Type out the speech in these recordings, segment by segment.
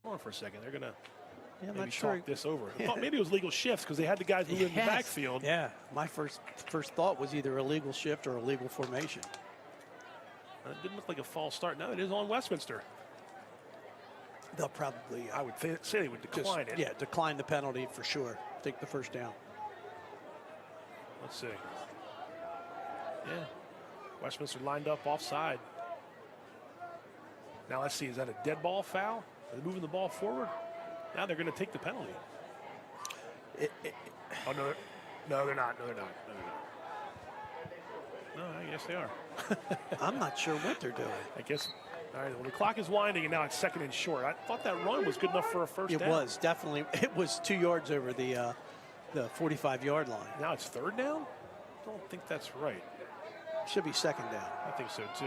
Hold on for a second. They're going to I'm maybe not sure. talk this over. I thought maybe it was legal shifts because they had the guys moving in the backfield. Yeah, my first thought was either a legal shift or a legal formation. It didn't look like a false start. No, it is on Westminster. They'll probably, I would say they would decline it. Yeah, decline the penalty for sure. Take the first down. Let's see. Yeah, Westminster lined up offside. Now let's see, is that a dead ball foul? Are they moving the ball forward? Now they're going to take the penalty. Oh, no, they're not. No, they're not. No, I guess they are. I'm not sure what they're doing. I guess. All right, well, the clock is winding, and now it's 2nd and short. I thought that run was good enough for a first down. It was, definitely. It was 2 yards over the 45-yard line. Now it's 3rd down? I don't think that's right. Should be 2nd down. I think so, too.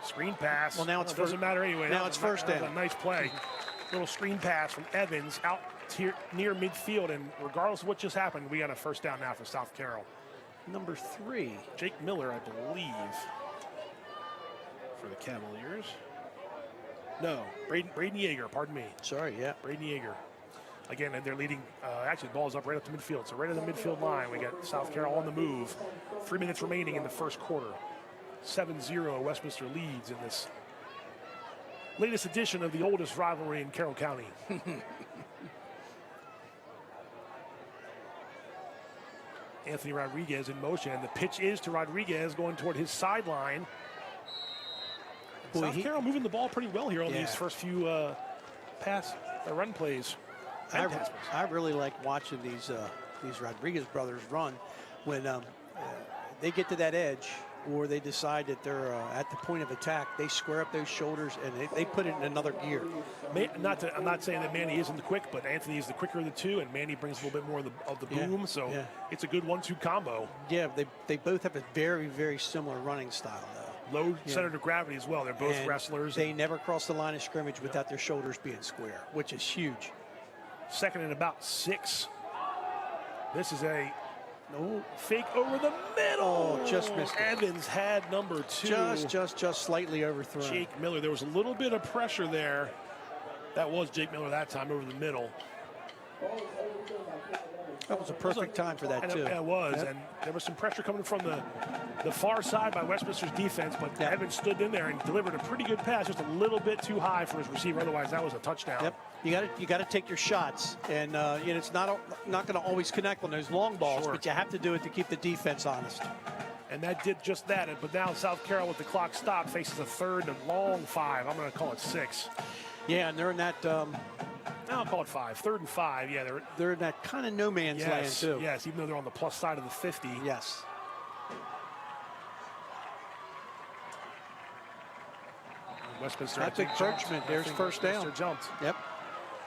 Screen pass. Well, now it's doesn't matter anyway. Now it's first down. That was a nice play. Little screen pass from Evans out near midfield, and regardless of what just happened, we got a first down now for South Carroll. Number 3. Jake Miller, I believe, for the Cavaliers. No, Braden Yeager, pardon me. Sorry, yeah. Braden Yeager. Again, and they're leading, actually the ball's up right up to midfield. So right at the midfield line, we got South Carroll on the move. 3 minutes remaining in the first quarter. 7-0 Westminster leads in this latest edition of the oldest rivalry in Carroll County. Anthony Rodriguez in motion, and the pitch is to Rodriguez going toward his sideline. South Carroll moving the ball pretty well here on these first few run plays. I really like watching these Rodriguez brothers run when they get to that edge or they decide that they're at the point of attack. They square up those shoulders and they put it in another gear. I'm not saying that Manny isn't quick, but Anthony is the quicker of the two, and Manny brings a little bit more of the boom. So it's a good 1-2 combo. Yeah, they both have a very, very similar running style, though. Low center of gravity as well. They're both wrestlers. They never cross the line of scrimmage without their shoulders being square, which is huge. 2nd and about 6. This is a fake over the middle. Oh, just missed it. Evans had number 2. Just slightly overthrown. Jake Miller. There was a little bit of pressure there. That was Jake Miller that time over the middle. That was a perfect time for that, too. It was, and there was some pressure coming from the far side by Westminster's defense, but Evans stood in there and delivered a pretty good pass, just a little bit too high for his receiver. Otherwise, that was a touchdown. Yep. You got to take your shots, and it's not going to always connect on those long balls, but you have to do it to keep the defense honest. And that did just that. But now South Carroll, with the clock stopped, faces a 3rd and long 5. I'm going to call it 6. Yeah, and they're in that. I'll call it 5. 3rd and 5. Yeah, they're in that kind of no man's land too. Yes, even though they're on the plus side of the 50. Yes. Westminster. That's encroachment. There's first down. Westminster jumped. Yep.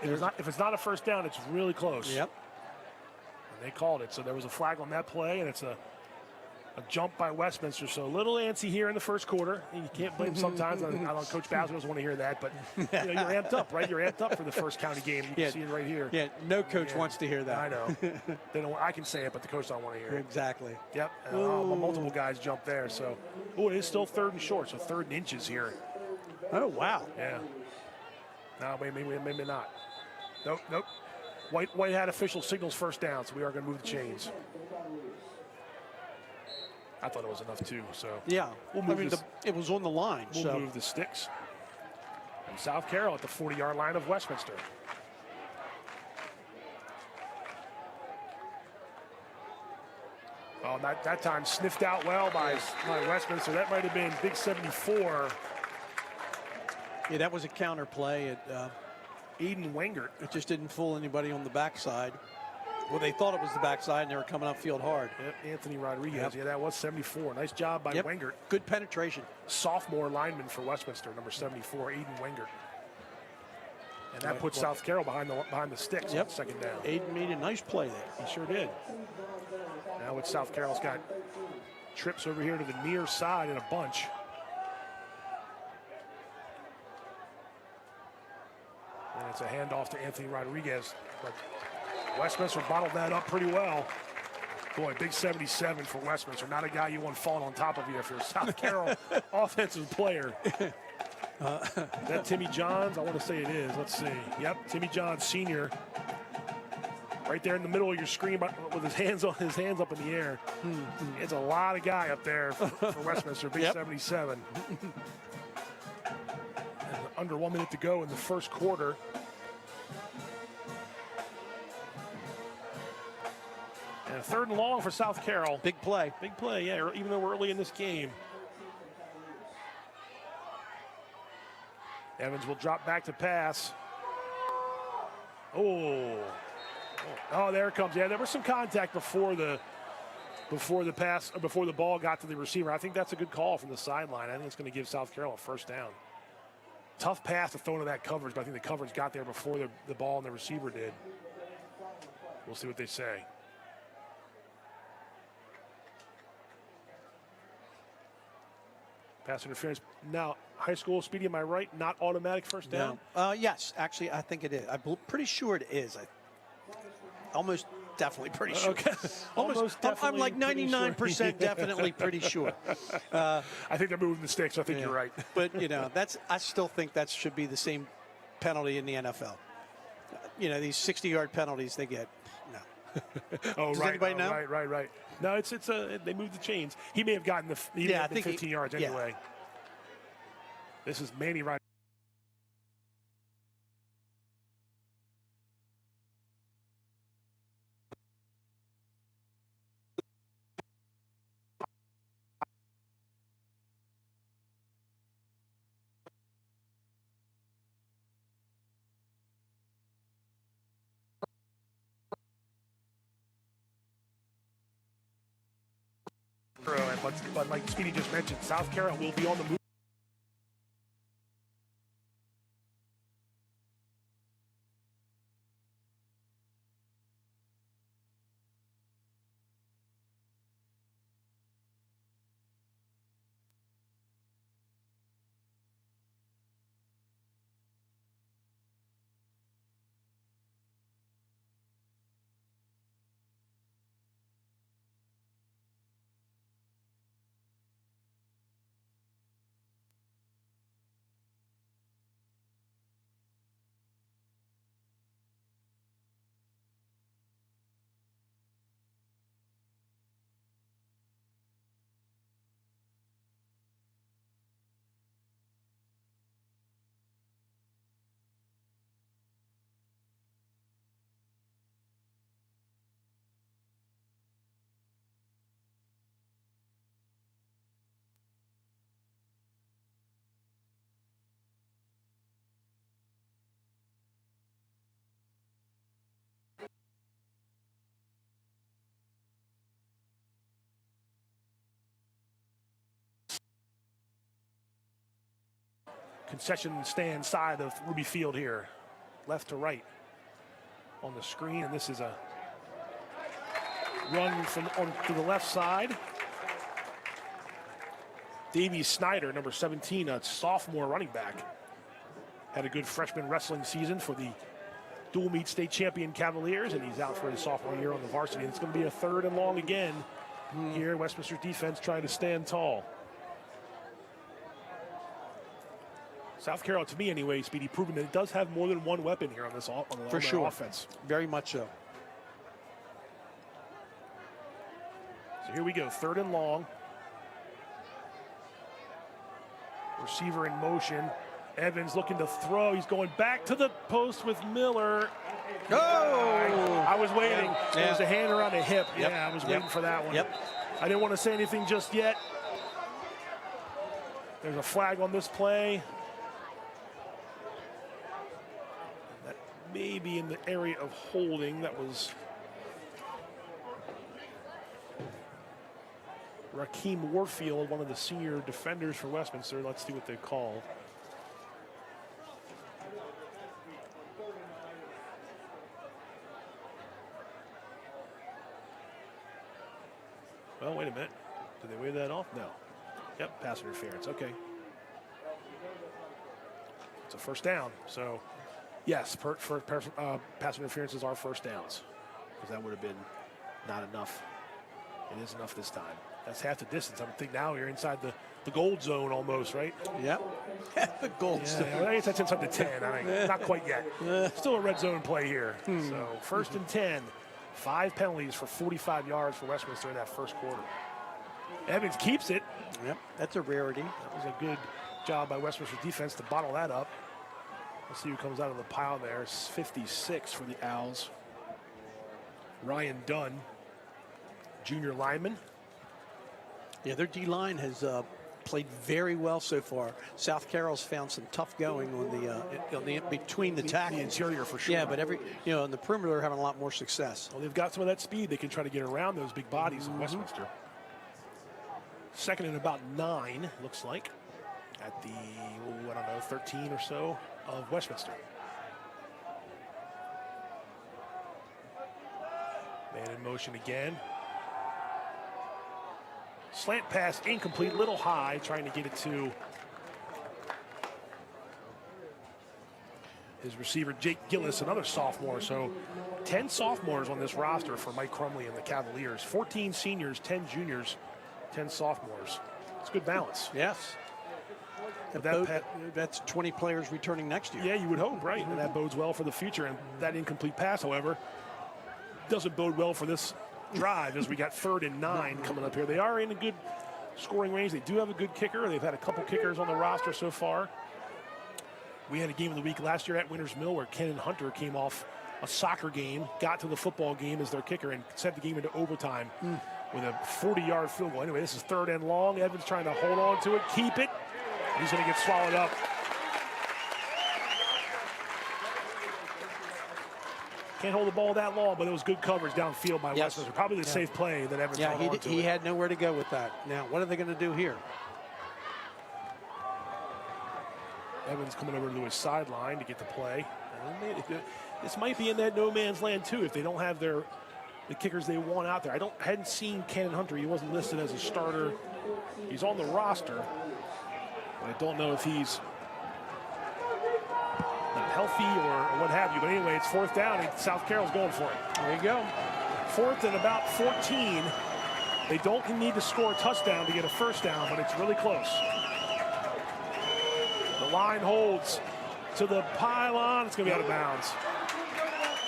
If it's not a first down, it's really close. Yep. And they called it. So there was a flag on that play, and it's a jump by Westminster. So a little antsy here in the first quarter. You can't blame sometimes. I don't Coach Bowser doesn't want to hear that, but you're amped up, right? You're amped up for the first county game. You can see it right here. Yeah, no coach wants to hear that. I know. They don't. I can say it, but the coach don't want to hear it. Exactly. Yep. Multiple guys jumped there. So, it is still 3rd and short. So 3rd and inches here. Oh, wow. Yeah. No, maybe not. Nope. White hat official signals first down, so we are going to move the chains. I thought it was enough too. So yeah, we'll move it was on the line. We'll move the sticks. And South Carroll at the 40-yard line of Westminster. Oh, that time sniffed out well by Westminster. That might have been big 74. Yeah, that was a counter play. Eden Wengert. It just didn't fool anybody on the backside. Well, they thought it was the backside, and they were coming upfield hard. Yep, Anthony Rodriguez. Yep. Yeah, that was 74. Nice job by Wengert. Good penetration. Sophomore lineman for Westminster, number 74, Eden Wengert. And that puts South Carroll behind the sticks on 2nd down. Aiden made a nice play there. He sure did. Now with South Carroll's got trips over here to the near side in a bunch. And it's a handoff to Anthony Rodriguez. But Westminster bottled that up pretty well. Boy, big 77 for Westminster. Not a guy you want falling on top of you if you're a South Carroll offensive player. Is that Timmy Johns? I want to say it is. Let's see. Yep, Timmy Johns, senior. Right there in the middle of your screen with his hands up in the air. It's a lot of guy up there for Westminster, big 77. And under 1 minute to go in the first quarter. And 3rd and long for South Carroll. Big play. Big play, yeah, even though we're early in this game. Evans will drop back to pass. Oh, there it comes. Yeah, there was some contact before the pass, or before the ball got to the receiver. I think that's a good call from the sideline. I think it's going to give South Carroll a first down. Tough pass to throw into that coverage, but I think the coverage got there before the ball and the receiver did. We'll see what they say. Pass interference. Now, high school, Speedy, am I right? Not automatic first down? No. Yes, actually, I think it is. I'm pretty sure it is. Almost definitely pretty sure. Okay. Almost definitely. I'm like 99% definitely pretty sure. I think they're moving the sticks. So I think you're right. But, I still think that should be the same penalty in the NFL. These 60-yard penalties they get. No. Oh, Does right. anybody know? Right. No, they moved the chains. He may have gotten I think 15 yards anyway. This is Manny Rodriguez. But like Speedy just mentioned, South Carroll will be on the move. Concession stand side of Ruby Field here, left to right on the screen, and this is a run to the left side. Davey Snyder, number 17, a sophomore running back, had a good freshman wrestling season for the dual meet state champion Cavaliers, and he's out for his sophomore year on the varsity. It's going to be a 3rd and long again here. Westminster defense trying to stand tall. South Carroll, to me anyway, Speedy, proving that it does have more than one weapon here on this for sure offense. Very much so. So here we go, 3rd and long. Receiver in motion. Evans looking to throw. He's going back to the post with Miller. Oh! I was waiting. There was a hand around the hip. Yep. Yeah, I was waiting for that one. Yep. I didn't want to say anything just yet. There's a flag on this play. That may be in the area of holding. That was Rakeem Warfield, one of the senior defenders for Westminster. Let's see what they called. Well, wait a minute. Did they wave that off? No. Yep, pass interference. Okay. It's a first down. So, yes, pass interference is our first downs, because that would have been not enough. It is enough this time. That's half the distance. I would think now you're inside the gold zone almost, right? Yep. The gold zone. Yeah, I guess that's inside the 10. I mean, not quite yet. Still a red zone play here. So first and 10. 5 penalties for 45 yards for Westminster in that first quarter. Evans keeps it. Yep, that's a rarity. That was a good job by Westminster's defense to bottle that up. Let's see who comes out of the pile there. It's 56 for the Owls. Ryan Dunn, junior lineman. Yeah, their D-line has played very well so far. South Carroll's found some tough going on the between the tackles. The interior for sure. Yeah, but in the perimeter they're having a lot more success. Well, they've got some of that speed. They can try to get around those big bodies in Westminster. Second and about 9, looks like, at the, 13 or so of Westminster. Man in motion again. Slant pass incomplete, little high, trying to get it to his receiver, Jake Gillis, another sophomore. So 10 sophomores on this roster for Mike Crumley and the Cavaliers. 14 seniors, 10 juniors, 10 sophomores. It's good balance. Yes. That's 20 players returning next year. Yeah, you would hope, right? And that bodes well for the future. And that incomplete pass, however, doesn't bode well for this drive as we got 3rd and 9 coming up here. They are in a good scoring range. They do have a good kicker. They've had a couple kickers on the roster so far. We had a game of the week last year at Winters Mill where Ken and Hunter came off a soccer game, got to the football game as their kicker, and sent the game into overtime with a 40-yard field goal. Anyway, this is 3rd and long. Evans trying to hold on to it, keep it. He's going to get swallowed up. Can't hold the ball that long, but it was good coverage downfield by Westminster. Probably the safe play that Evans held on to. He had nowhere to go with that. Now, what are they going to do here? Evans coming over to his sideline to get the play. This might be in that no man's land too if they don't have the kickers they want out there. Hadn't seen Ken Hunter. He wasn't listed as a starter. He's on the roster, but I don't know if he's not healthy or what have you. But anyway, it's 4th down, and South Carroll's going for it. There you go. 4th and about 14. They don't need to score a touchdown to get a first down, but it's really close. The line holds to the pylon. It's going to be out of bounds.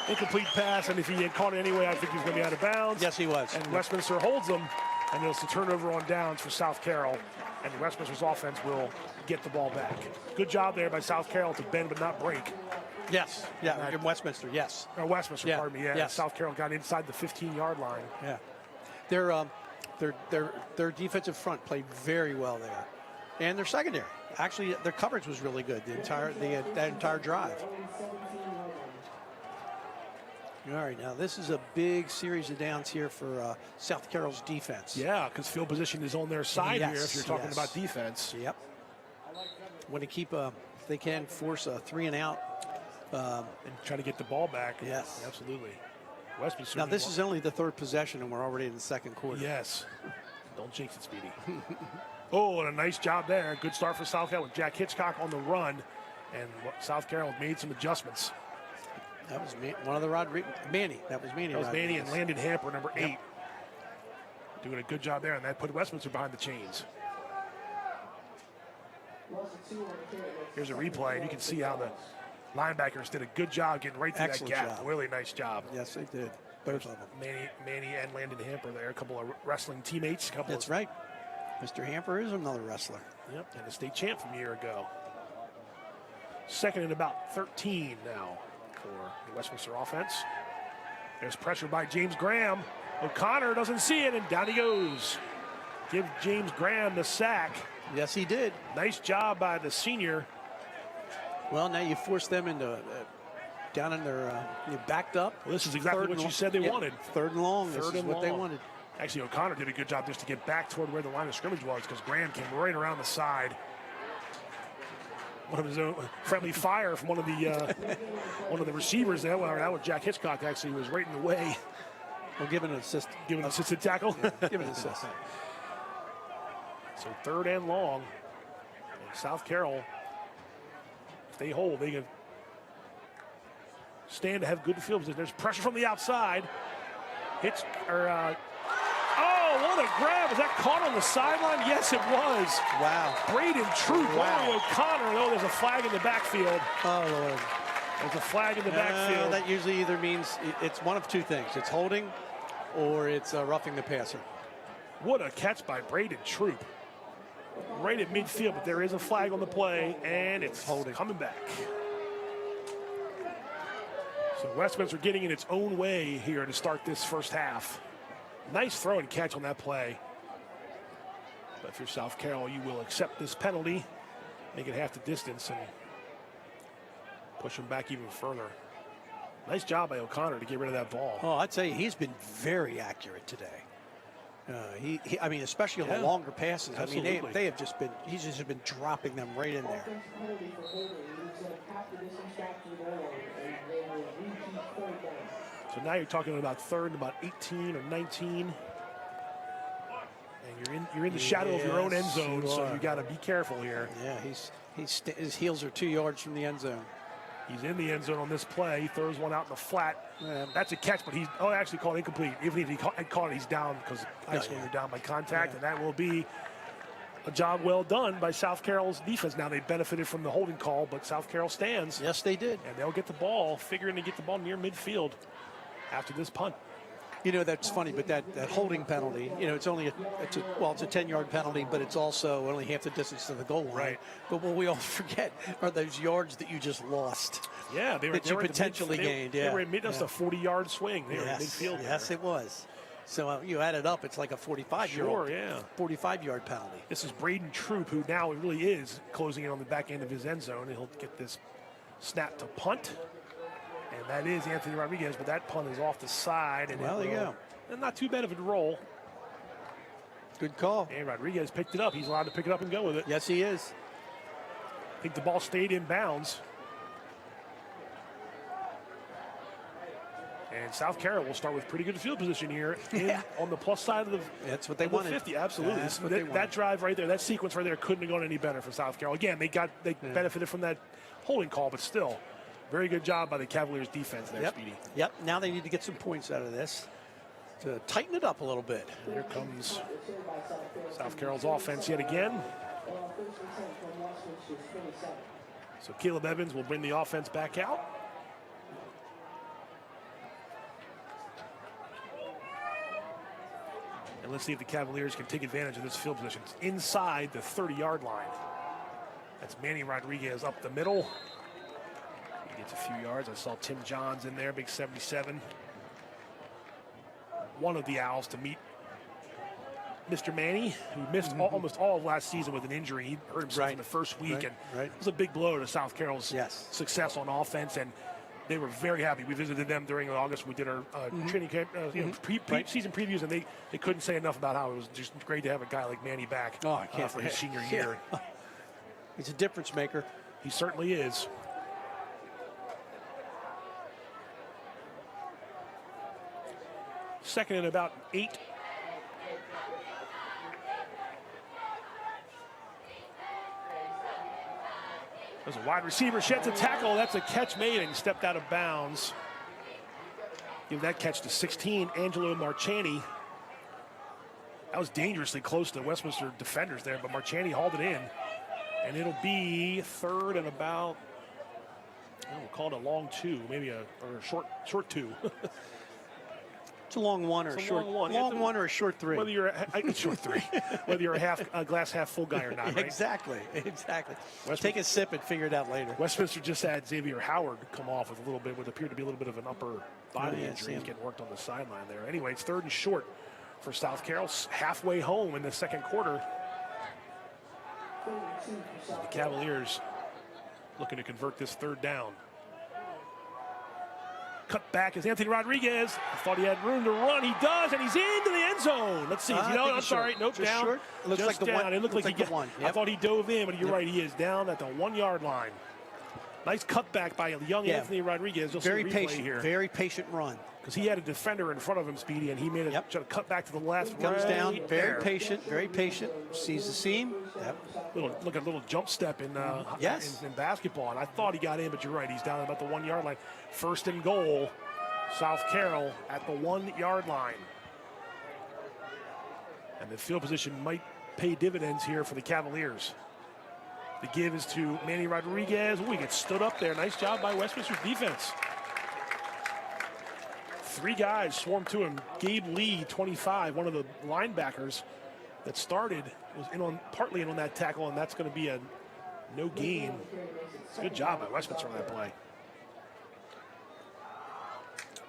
Incomplete pass, and if he had caught it anyway, I think he was going to be out of bounds. Yes, he was. And Westminster holds them, and it's a turnover on downs for South Carroll, and Westminster's offense will get the ball back. Good job there by South Carroll to bend but not break. Yes, yeah, in Westminster, yes. Or Westminster, pardon me, yeah. Yes. South Carroll got inside the 15-yard line. Yeah. Their defensive front played very well there. And their secondary. Actually, their coverage was really good that entire drive. All right, now this is a big series of downs here for South Carroll's defense. Yeah, because field position is on their side here if you're talking about defense. Yep. Want to keep if they can force a 3 and out. And try to get the ball back. Yes. Absolutely. Westminster. Now, this is only the 3rd possession, and we're already in the 2nd quarter. Yes. Don't jinx it, Speedy. Oh, and a nice job there. Good start for South Carroll with Jack Hitchcock on the run. And South Carroll made some adjustments. That was one of the Manny. That was Manny. That was Manny and Landon Hamper, number 8. Doing a good job there, and that put Westminster behind the chains. Here's a replay, and you can see how the linebackers did a good job getting right through that gap. Job. Really nice job. Yes, they did. Both of them. Manny and Landon Hamper there, a couple of wrestling teammates. That's right. Mr. Hamper is another wrestler. Yep, and a state champ from a year ago. 2nd and about 13 now for the Westminster offense. There's pressure by James Graham. O'Connor doesn't see it, and down he goes. Give James Graham the sack. Yes, he did. Nice job by the senior. Well, now you force them into down in their you backed up. Well, this is exactly what you said they wanted. 3rd and long. This is what they wanted. Actually, O'Connor did a good job just to get back toward where the line of scrimmage was because Graham came right around the side. One of his own friendly fire from one of the receivers there. Well, that was Jack Hitchcock actually was right in the way. Well, give an assist. Give an assisted tackle. Give an assist. So 3rd and long. And South Carroll, if they hold, they can stand to have good field position. There's pressure from the outside. Oh, what a grab. Was that caught on the sideline? Yes, it was. Wow. Braden Troop, Wow. Larry O'Connor. Oh, there's a flag in the backfield. Oh, Lord. There's a flag in the backfield. That usually either means it's one of two things. It's holding or it's roughing the passer. What a catch by Braden Troop. Right at midfield, but there is a flag on the play, and it's holding. Coming back. So Westminster getting in its own way here to start this first half. Nice throw and catch on that play. But if you're South Carroll, you will accept this penalty, make it half the distance, and push them back even further. Nice job by O'Connor to get rid of that ball. Oh, I'd say he's been very accurate today. I mean, especially on the longer passes. Absolutely. I mean, they have just been, he's just been dropping them right in there. So now you're talking about third and about 18 or 19. And you're in the shadow of your own end zone, so you got to be careful here. Yeah, his heels are 2 yards from the end zone. He's in the end zone on this play. He throws one out in the flat. That's a catch, but he's actually called incomplete. Even if he had caught it, he's down because you're down by contact, and that will be a job well done by South Carroll's defense. Now they benefited from the holding call, but South Carroll stands. Yes, they did. And they'll get the ball, figuring to get the ball near midfield after this punt. You know, that's funny, but that holding penalty, you know, it's only it's a 10-yard penalty, but it's also only half the distance to the goal line. Right. But what we all forget are those yards that you just lost. Yeah, they were potentially gained. They were in mid. That's a 40-yard swing. They were in midfield. Yes, it was. So you add it up, it's like a 45-yard penalty. This is Braden Troop, who now really is closing in on the back end of his end zone, and he'll get this snap to punt. And that is Anthony Rodriguez, but that punt is off the side. And well, there you go. And not too bad of a roll. Good call. And Rodriguez picked it up. He's allowed to pick it up and go with it. Yes, he is. I think the ball stayed in bounds. And South Carroll will start with pretty good field position here on the plus side of the That's what they wanted. 50. Absolutely. That's what they wanted. That drive right there, that sequence right there couldn't have gone any better for South Carroll. Again, they benefited from that holding call, but still, very good job by the Cavaliers defense there, Speedy. Yep. Now they need to get some points out of this to tighten it up a little bit. Here comes South Carroll's offense yet again. So Caleb Evans will bring the offense back out. And let's see if the Cavaliers can take advantage of this field position. It's inside the 30-yard line. That's Manny Rodriguez up the middle. He gets a few yards. I saw Tim Johns in there, big 77. One of the Owls to meet Mr. Manny, who missed almost all of last season with an injury. He hurt himself in the first week, and it was a big blow to South Carroll's success on offense, and they were very happy. We visited them during August. We did our training camp, season previews, and they couldn't say enough about how it was just great to have a guy like Manny back for his senior year. He's a difference maker. He certainly is. Second and about 8. There's a wide receiver, sheds a tackle. That's a catch made and stepped out of bounds. Give that catch to 16, Angelo Marchani. That was dangerously close to the Westminster defenders there, but Marchani hauled it in. And it'll be third and about, we'll call it a long 2, maybe a short 2. It's a long one or a short one. Long one or a short 3. Whether you're a short 3, whether you're a glass half full guy or not, right? Exactly. Take a sip and figure it out later. Westminster just had Xavier Howard come off with what appeared to be a little bit of an upper body injury. He's getting worked on the sideline there. Anyway, it's third and short for South Carroll, halfway home in the second quarter. The Cavaliers looking to convert this third down. Cut back is Anthony Rodriguez. I thought he had room to run. He does, and he's into the end zone. Let's see. I'm sorry. Nope, just down. Short. It looks just like the down. one. It looked like he got one. I thought he dove in, but you're right. He is down at the 1-yard line. Nice cutback by a young Anthony Rodriguez. You'll very see the patient here. Very patient run. Because he had a defender in front of him, Speedy, and he made a cut back to the left. Comes down, very patient, sees the seam. Look at a little jump step in basketball. And I thought he got in, but you're right. He's down about the 1-yard line. First and goal, South Carroll at the 1-yard line. And the field position might pay dividends here for the Cavaliers. The give is to Manny Rodriguez. He gets stood up there. Nice job by Westminster's defense. 3 guys swarmed to him. Gabe Lee, 25, one of the linebackers that started, was partly in on that tackle, and that's going to be a no gain. It's a good job by Westminster on that play.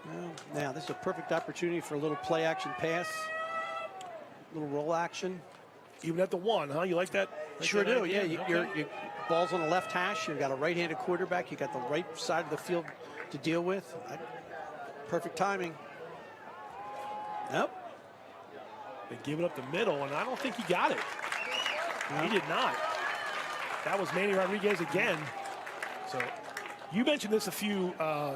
Well, now, this is a perfect opportunity for a little play action pass, a little roll action. Even at the 1, huh? You like that? Sure do, yeah. Your ball's on the left hash. You've got a right-handed quarterback. You got the right side of the field to deal with. Perfect timing. Nope. They give it up the middle, and I don't think he got it. No. He did not. That was Manny Rodriguez again. So you mentioned this a few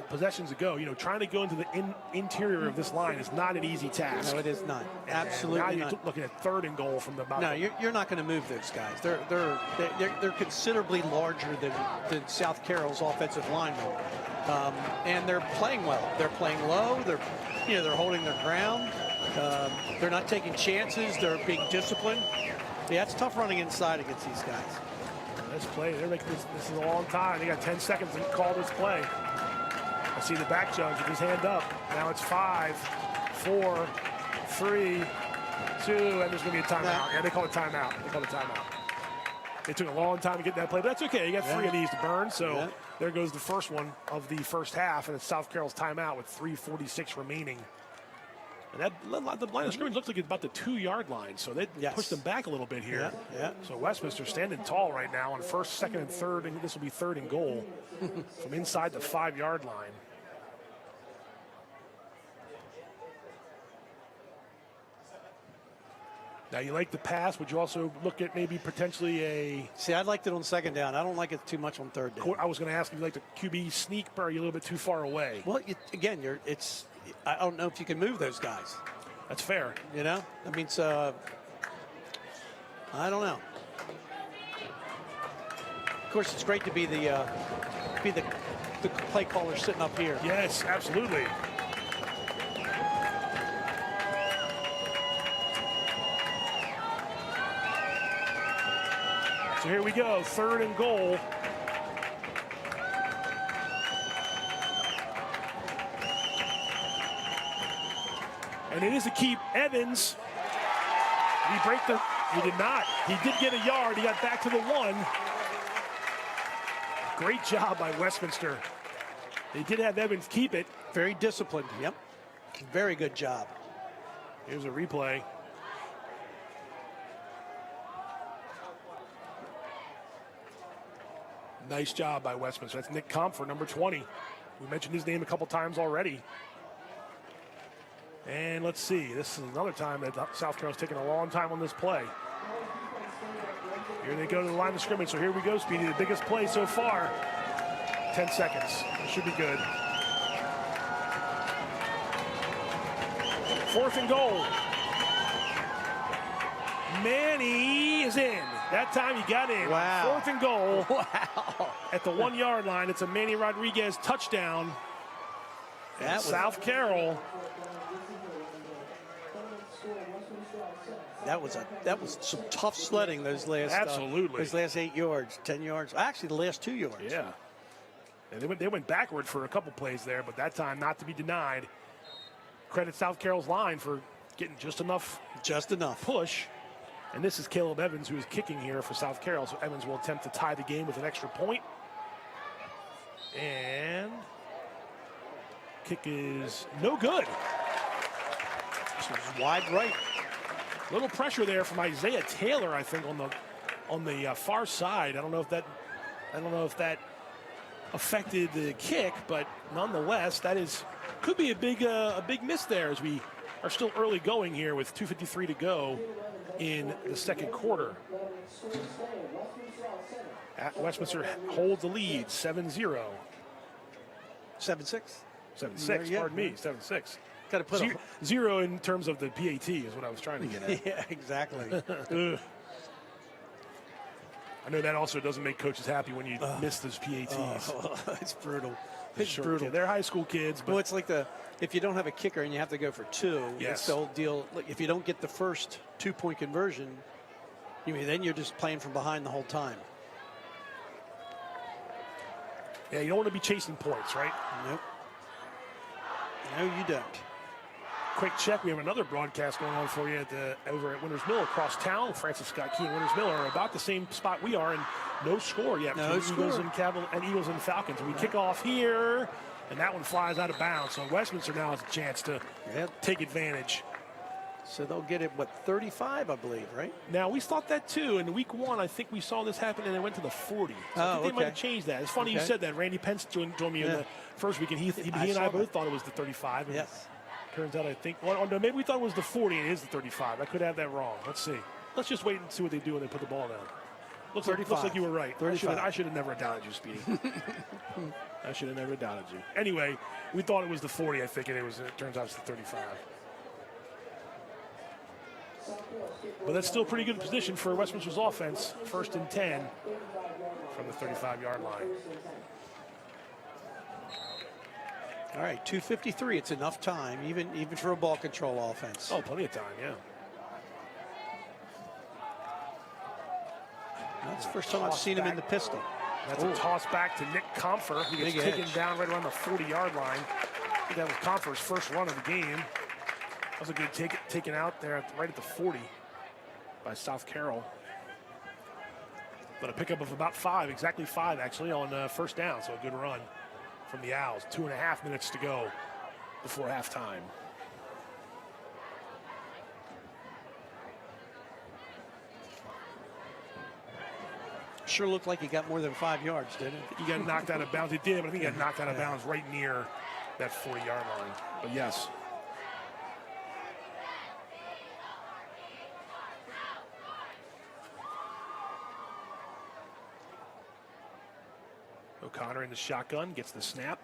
possessions ago. You know, trying to go into the interior of this line is not an easy task. No, it is not. Absolutely not. Now you're looking at 3rd and goal from the bottom. No, you're not going to move those guys. They're considerably larger than South Carroll's offensive linemen, and they're playing well. They're playing low. They're holding their ground. They're not taking chances. They're being disciplined. Yeah, it's tough running inside against these guys. This play, they're making this is a long time. They got 10 seconds to call this play. I see the back judge with his hand up. Now it's 5, 4, 3, 2, and there's going to be a timeout. Yeah, they call it timeout. It took a long time to get that play, but that's okay. You got 3 of these to burn, so there goes the first one of the first half, and it's South Carroll's timeout with 3:46 remaining. And the line of scrimmage looks like it's about the 2-yard line, so they pushed them back a little bit here. Yeah. So Westminster standing tall right now on 1st, 2nd, and 3rd, and this will be 3rd and goal from inside the 5-yard line. Now, you like the pass. Would you also look at maybe potentially a... See, I liked it on 2nd down. I don't like it too much on 3rd down. I was going to ask if you like the QB sneak, but are you a little bit too far away? Well, again, I don't know if you can move those guys. That's fair. You know? That means, I don't know. Of course, it's great to be the play caller sitting up here. Yes, absolutely. So here we go, 3rd and goal. And it is to keep Evans. He did not. He did get a yard. He got back to the 1. Great job by Westminster. They did have Evans keep it. Very disciplined. Yep. Very good job. Here's a replay. Nice job by Westminster. That's Nick Comfort, number 20. We mentioned his name a couple times already. And let's see. This is another time that South Carroll's taking a long time on this play. Here they go to the line of scrimmage. So here we go, Speedy. The biggest play so far. 10 seconds. It should be good. 4th and goal. Manny is in. That time he got in. Wow. 4th and goal. Wow. At the 1-yard line. It's a Manny Rodriguez touchdown. And South Carroll. That was some tough sledding those last absolutely those last 8 yards, 10 yards. Actually, the last 2 yards. Yeah. And they went backward for a couple plays there, but that time not to be denied. Credit South Carroll's line for getting just enough push. And this is Caleb Evans, who is kicking here for South Carroll. So Evans will attempt to tie the game with an extra point. And kick is no good. This was wide right. Little pressure there from Isaiah Taylor, I think, on the far side. I don't know if that affected the kick, but nonetheless, could be a big miss there as we are still early going here with 2:53 to go in the second quarter. Westminster holds the lead 7-0. 7-6. 7-6, pardon me, 7-6. Got to put zero in terms of the PAT is what I was trying to get at. Yeah, exactly. I know that also doesn't make coaches happy when you miss those PATs. It's brutal. It's Sure, brutal. yeah, they're high school kids, but Well, it's like if you don't have a kicker and you have to go for 2, Yes. it's the whole deal. Like, if you don't get the first 2-point conversion, then you're just playing from behind the whole time. yeah, you don't want to be chasing points, right? Nope. No, you don't. Quick check. We have another broadcast going on for you over at Winters Mill across town. Francis Scott Key and Winters Mill are about the same spot we are, and no score yet. No between Eagles score. and Eagles and Falcons. We kick off here, and that one flies out of bounds. So Westminster now has a chance to take advantage. So they'll get it, 35, I believe, right? Now, we thought that too. In week 1, I think we saw this happen, and it went to the 40. So I think they might have changed that. It's funny you said that. Randy Pence joined me in the first week, and he and I both thought it was the 35. Yes. Turns out, I think, well, no, maybe we thought it was the 40, and it is the 35. I could have that wrong. Let's see. Let's just wait and see what they do when they put the ball down. Looks like you were right. I should have never doubted you, Speedy. I should have never doubted you. Anyway, we thought it was the 40, I think, and it turns out it's the 35. But that's still pretty good position for Westminster's offense. 1st and 10 from the 35-yard line. All right, 2:53. It's enough time, even for a ball control offense. Oh, plenty of time, yeah. That's the first time I've seen him in the pistol. That's a toss back to Nick Comfer. He gets taken down right around the 40-yard line. I think that was Comfer's first run of the game. That was a good taken out there right at the 40 by South Carroll. But a pickup of about 5, exactly 5 actually on first down, so a good run from the Owls. 2.5 minutes to go before halftime. Sure looked like he got more than 5 yards, didn't it? He got knocked out of bounds. He did, but I think he got knocked out of bounds right near that 40-yard line. But yes. O'Connor in the shotgun, gets the snap.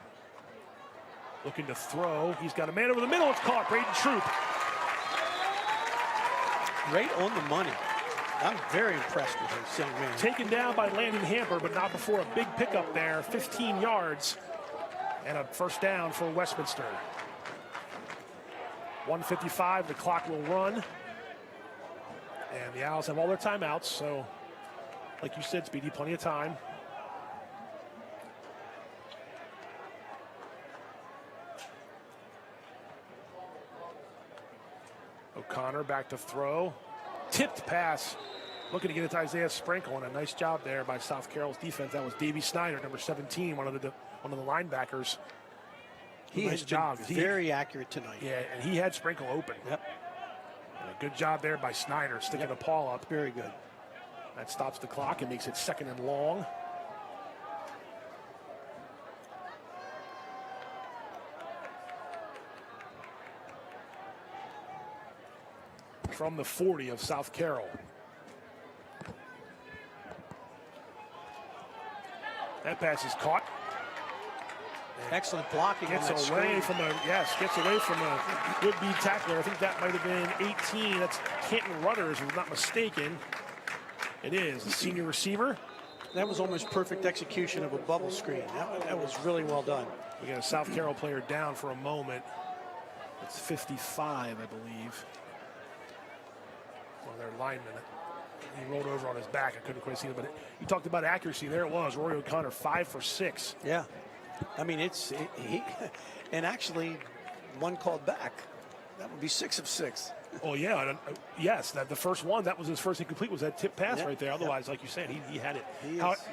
Looking to throw. He's got a man over the middle. It's caught. Braden Troop. Right on the money. I'm very impressed with this young man. Taken down by Landon Hamper, but not before a big pickup there. 15 yards and a first down for Westminster. 1:55, the clock will run. And the Owls have all their timeouts, so like you said, Speedy, plenty of time. O'Connor back to throw. Tipped pass. Looking to get it to Isaiah Sprinkle, and a nice job there by South Carroll's defense. That was Davey Snyder, number 17, one of the linebackers. He has been very accurate tonight. Yeah, and he had Sprinkle open. Yep. And a good job there by Snyder, sticking the paw up. Very good. That stops the clock and makes it 2nd and long. From the 40 of South Carroll. That pass is caught. Excellent blocking. Gets away from a would-be tackler. I think that might have been 18. That's Canton Rudders, if I'm not mistaken. It is the senior receiver. That was almost perfect execution of a bubble screen. That was really well done. We got a South Carroll player down for a moment. It's 55, I believe. One of their linemen. He rolled over on his back. I couldn't quite see it, but you talked about accuracy. There it was. Rory O'Connor, 5 for 6. Yeah. I mean, and actually, one called back. That would be 6 of 6. Oh, yeah. Yes, the first one, that was his first incomplete, was that tip pass right there. Otherwise, like you said, he had it.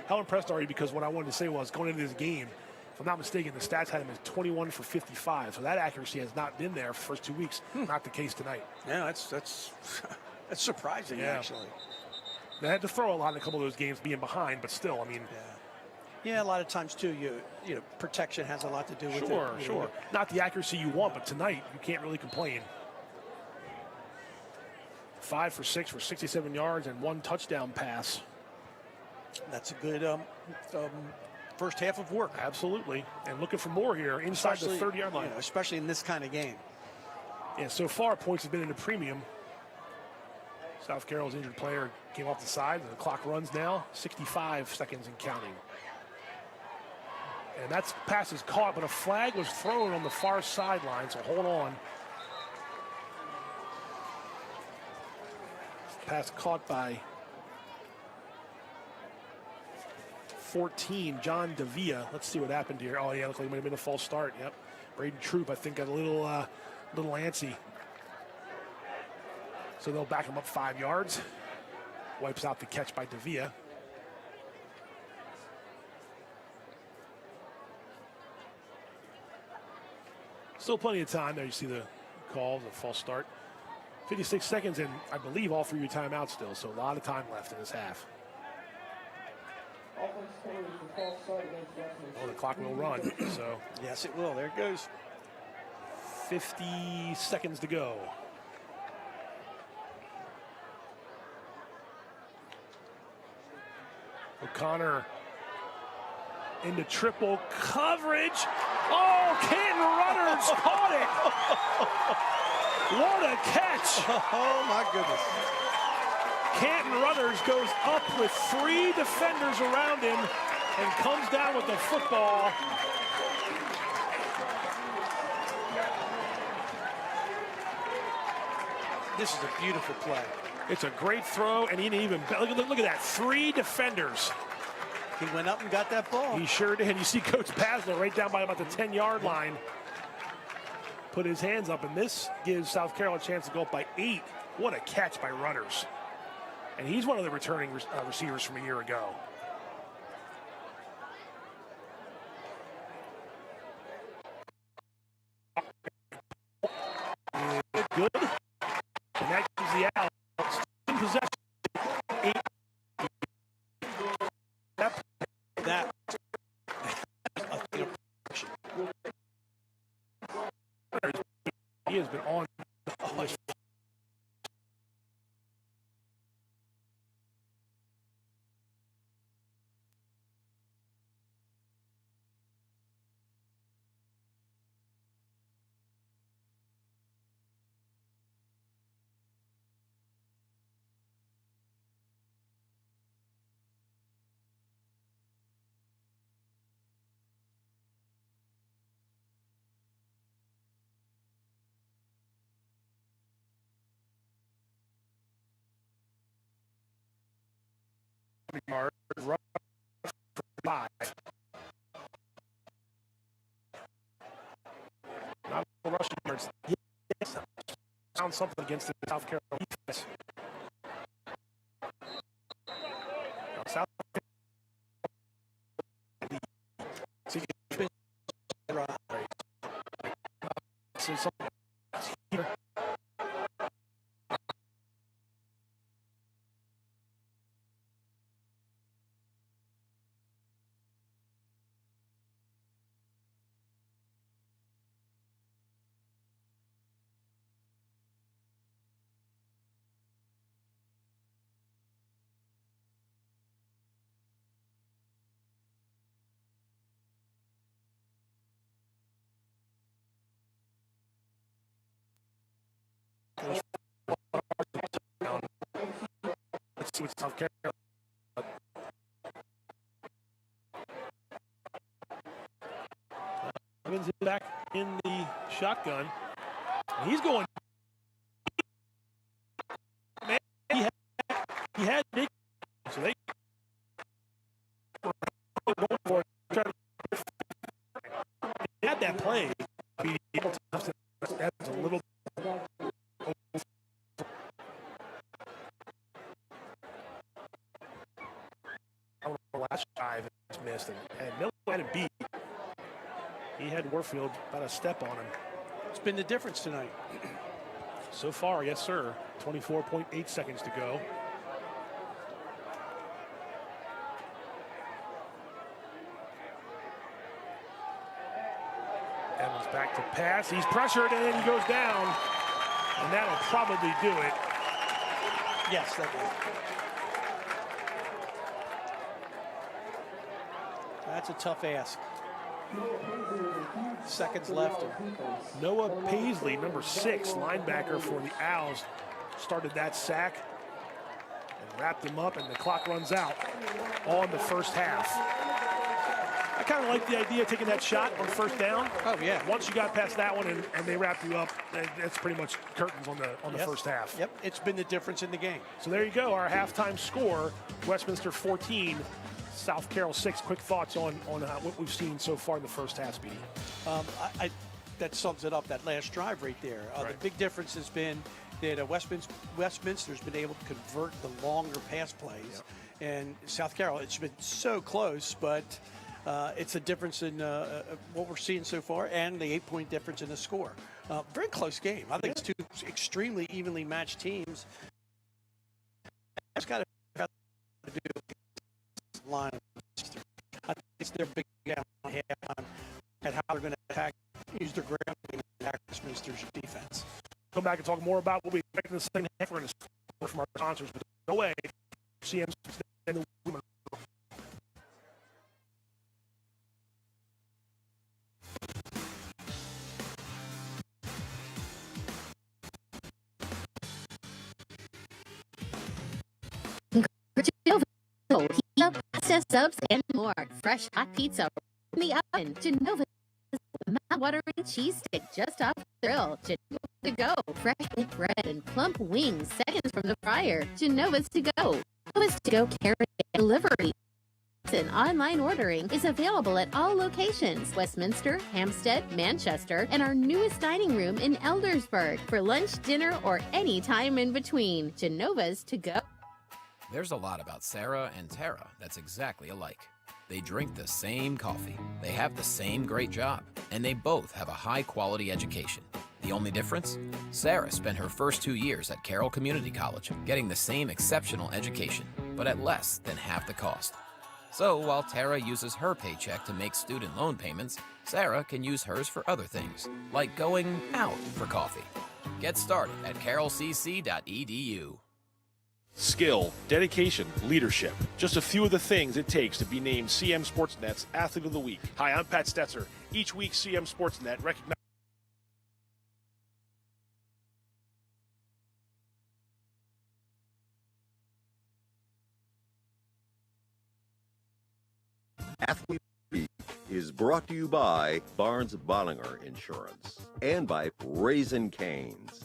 How impressed are you? Because what I wanted to say was, going into this game, if I'm not mistaken, the stats had him as 21 for 55. So that accuracy has not been there for the first 2 weeks. Not the case tonight. Yeah, that's surprising, actually. They had to throw a lot in a couple of those games being behind, but still, I mean. Yeah, a lot of times, too, you know, protection has a lot to do with it. Sure. Not the accuracy you want, but tonight, you can't really complain. 5 for 6 for 67 yards and 1 touchdown pass. That's a good first half of work. Absolutely. And looking for more here inside the 30-yard line. You know, especially in this kind of game. Yeah, so far, points have been in a premium. South Carroll's injured player came off the side. The clock runs now. 65 seconds and counting. And that pass is caught, but a flag was thrown on the far sideline, so hold on. Pass caught by 14, John Davia. Let's see what happened here. Oh, yeah, looks like it might have been a false start. Yep. Braden Troop, I think, got a little antsy. So they'll back him up 5 yards. Wipes out the catch by Davia. Still plenty of time there. You see the call, the false start. 56 seconds, and I believe all 3 of your timeouts still, so a lot of time left in this half. Oh, the clock will run, so. Yes, it will. There it goes. 50 seconds to go. O'Connor into triple coverage. Oh, Canton Runners caught it. What a catch. Oh, my goodness. Canton Runners goes up with 3 defenders around him and comes down with the football. This is a beautiful play. It's a great throw, and he didn't even, look at that, 3 defenders. He went up and got that ball. He sure did. You see Coach Pasler right down by about the 10-yard line. Put his hands up, and this gives South Carolina a chance to go up by 8. What a catch by Runners. And he's one of the returning receivers from a year ago. Good. And that gives the Owls in possession. 8. That. He has been on. Yard, run for 5. Not rushing yards. Yes. Found something against the South Carolina defense. South Carolina. Let's see what South Carolina. Evans is back in the shotgun. And he's going. Man, he had big. So they going for it. He had that play. That's a little. Last drive missed, and Miller had it beat. He had Warfield about a step on him. It's been the difference tonight. So far, yes, sir. 24.8 seconds to go. Evans back to pass. He's pressured, and he goes down. And that'll probably do it. Yes, that will. That's a tough ask. Seconds left. Noah Paisley, number 6, linebacker for the Owls, started that sack and wrapped him up, and the clock runs out on the first half. I kind of like the idea of taking that shot on first down. Oh, yeah. Once you got past that one and they wrapped you up, that's pretty much curtains on the first half. Yep, it's been the difference in the game. So there you go, our halftime score, Westminster 14, South Carroll 6. Quick thoughts on what we've seen so far in the first half, Speedy. That sums it up, that last drive right there. Right. The big difference has been that Westminster's been able to convert the longer pass plays. Yep. And South Carroll, it's been so close, but it's a difference in what we're seeing so far and the 8-point difference in the score. Very close game. I think it's two extremely evenly matched teams. It's got to do with the line. I think it's their big game on halftime at how they're going to attack, use their ground game and attack Westminster's defense. Come back and talk more about what we expect in the second half. We're going to score from our sponsors, but no way. CM's and the women. Pizza, pasta, subs, and more. Fresh hot pizza in the oven. Genova mouth-watering cheese stick just off the grill. Genova to go. Fresh baked bread and plump wings seconds from the fryer. Genova's to go. Genova's to go carry delivery. And online ordering is available at all locations: Westminster, Hampstead, Manchester, and our newest dining room in Eldersburg for lunch, dinner, or any time in between. Genova's to go. There's a lot about Sarah and Tara that's exactly alike. They drink the same coffee, they have the same great job, and they both have a high-quality education. The only difference? Sarah spent her first 2 years at Carroll Community College, getting the same exceptional education, but at less than half the cost. So while Tara uses her paycheck to make student loan payments, Sarah can use hers for other things, like going out for coffee. Get started at carrollcc.edu. Skill, dedication, leadership. Just a few of the things it takes to be named CM SportsNet's Athlete of the Week. Hi, I'm Pat Stoetzer. Each week, CM SportsNet recognizes Athlete of the Week is brought to you by Barnes Bollinger Insurance and by Raising Cane's.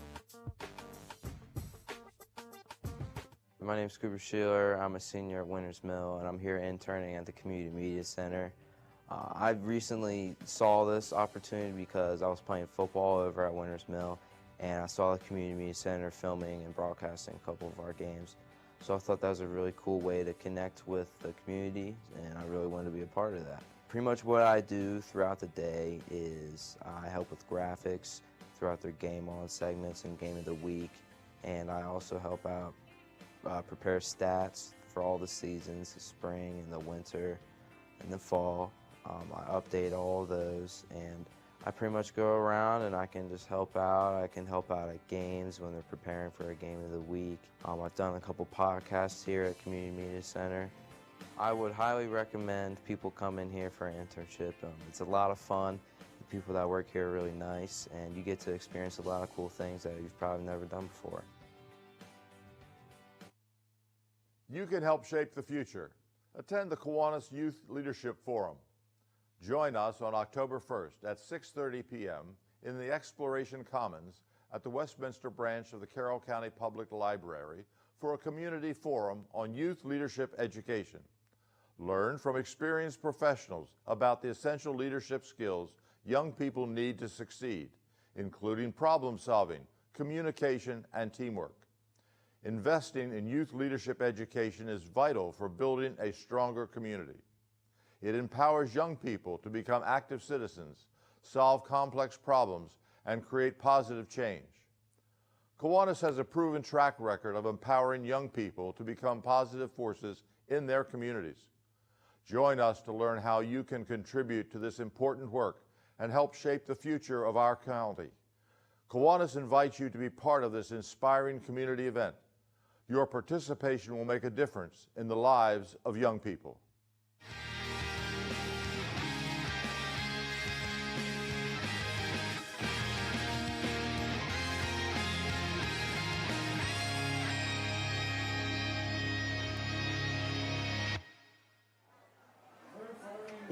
My name's Cooper Sheeler. I'm a senior at Winters Mill, and I'm here interning at the Community Media Center. I recently saw this opportunity because I was playing football over at Winters Mill, and I saw the Community Media Center filming and broadcasting a couple of our games. So I thought that was a really cool way to connect with the community, and I really wanted to be a part of that. Pretty much what I do throughout the day is I help with graphics throughout their Game On segments and Game of the Week, and I also help out prepare stats for all the seasons, the spring and the winter and the fall. I update all of those, and I pretty much go around and I can just help out. I can help out at games when they're preparing for a game of the week. I've done a couple podcasts here at Community Media Center. I would highly recommend people come in here for an internship. It's a lot of fun. The people that work here are really nice, and you get to experience a lot of cool things that you've probably never done before. You can help shape the future. Attend the Kiwanis Youth Leadership Forum. Join us on October 1st at 6:30 p.m. in the Exploration Commons at the Westminster branch of the Carroll County Public Library for a community forum on youth leadership education. Learn from experienced professionals about the essential leadership skills young people need to succeed, including problem solving, communication, and teamwork. Investing in youth leadership education is vital for building a stronger community. It empowers young people to become active citizens, solve complex problems, and create positive change. Kiwanis has a proven track record of empowering young people to become positive forces in their communities. Join us to learn how you can contribute to this important work and help shape the future of our county. Kiwanis invites you to be part of this inspiring community event. Your participation will make a difference in the lives of young people.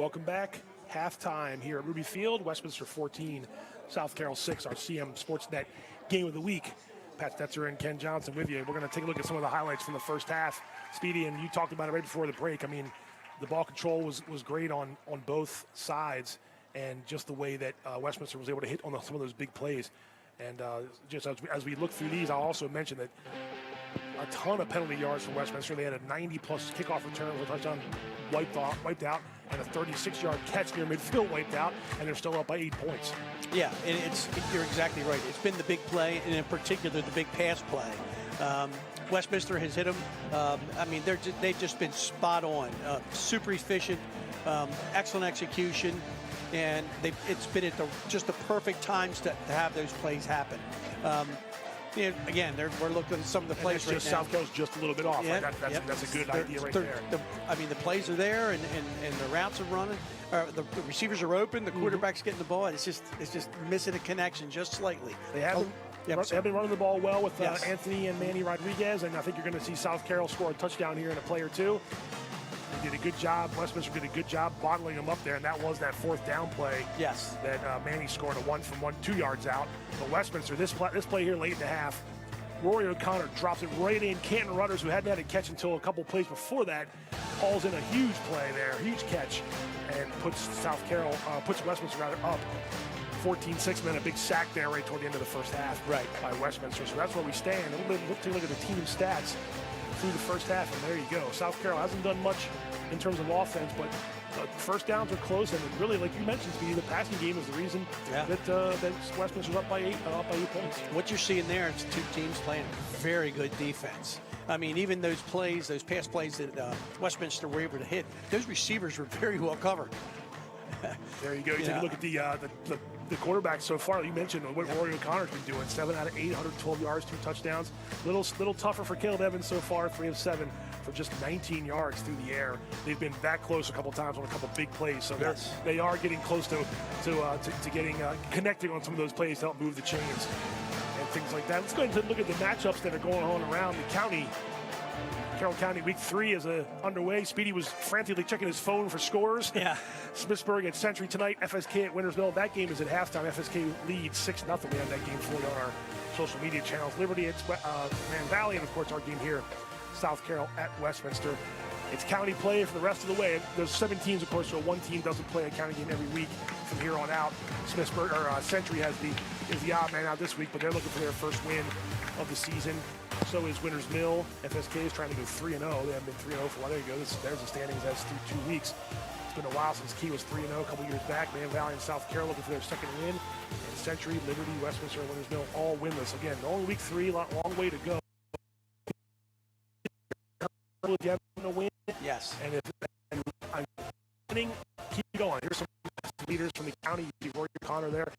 Welcome back. Halftime here at Ruby Field. Westminster 14, South Carroll 6, our CMSportsNet game of the week. Pat Stoetzer and Ken Johnson with you. We're going to take a look at some of the highlights from the first half. Speedy, and you talked about it right before the break. I mean, the ball control was great on both sides, and just the way that Westminster was able to hit on some of those big plays. And just as we look through these, I'll also mention that a ton of penalty yards for Westminster. They had a 90-plus kickoff return with a touchdown wiped out, and a 36-yard catch near midfield wiped out, and they're still up by 8 points. Yeah, and you're exactly right. It's been the big play, and in particular the big pass play. Westminster has hit them. I mean, they've just been spot on, super efficient, excellent execution, and it's been at just the perfect times to have those plays happen. Again, we're looking at some of the plays right now. South Carroll's just a little bit off. Yeah, Right? That's a good idea right there. I mean, the plays are there, and the routes are running. The receivers are open. The quarterback's getting the ball. It's just missing a connection just slightly. They have been running the ball well with Anthony and Manny Rodriguez, and I think you're going to see South Carroll score a touchdown here in a play or two. They did a good job. Westminster did a good job bottling them up there, and that was that fourth down play. Yes. That Manny scored a 2 yards out. But Westminster, this play here late in the half, Rory O'Connor drops it right in. Canton Rudders, who hadn't had a catch until a couple plays before that, hauls in a huge play there, huge catch, and puts Westminster up 14-6, and then a big sack there right toward the end of the first half by Westminster. So that's where we stand. Take a look at the team stats through the first half, and there you go. South Carroll hasn't done much in terms of offense, but first downs are close, and really, like you mentioned, Speedy, the passing game is the reason that Westminster's up by 8 points. What you're seeing there is two teams playing very good defense. I mean, even those pass plays that Westminster were able to hit, those receivers were very well covered. There you go. You take a look at the quarterback so far. You mentioned what Rory O'Connor's been doing. 7 out of 8, 112 yards, 2 touchdowns. Little tougher for Caleb Evans so far. 3 of 7 for just 19 yards through the air. They've been that close a couple times on a couple big plays. So they are getting close to getting connecting on some of those plays to help move the chains and things like that. Let's go ahead and look at the matchups that are going on around the county. Carroll County Week 3 is underway. Speedy was frantically checking his phone for scores. Yeah. Smithsburg at Century tonight. FSK at Winters Mill. That game is at halftime. FSK leads 6-0. We have that game for you on our social media channels. Liberty at Man Valley, and of course our game here, South Carroll at Westminster. It's county play for the rest of the way. There's 7 teams, of course, so one team doesn't play a county game every week from here on out. Century is the odd man out this week, but they're looking for their first win of the season. So is Winters Mill. FSK is trying to go 3-0. They haven't been 3-0 for a while. There you go. There's the standings as through 2 weeks. It's been a while since Key was 3-0 a couple years back. Man Valley and South Carroll looking for their second win. And Century, Liberty, Westminster, and Winters Mill all winless. Again, only week 3, long way to go. If you haven't a win, yes. And if I'm winning, keep going. Here's some leaders from the county. You see Rory O'Connor there.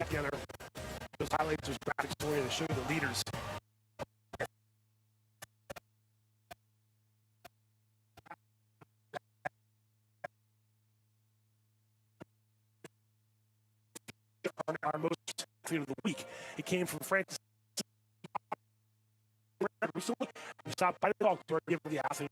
Together, those highlights, those graphics for you to show you the leaders. Our most athlete of the week. It came from Francis. We stopped by the talk to give the athlete.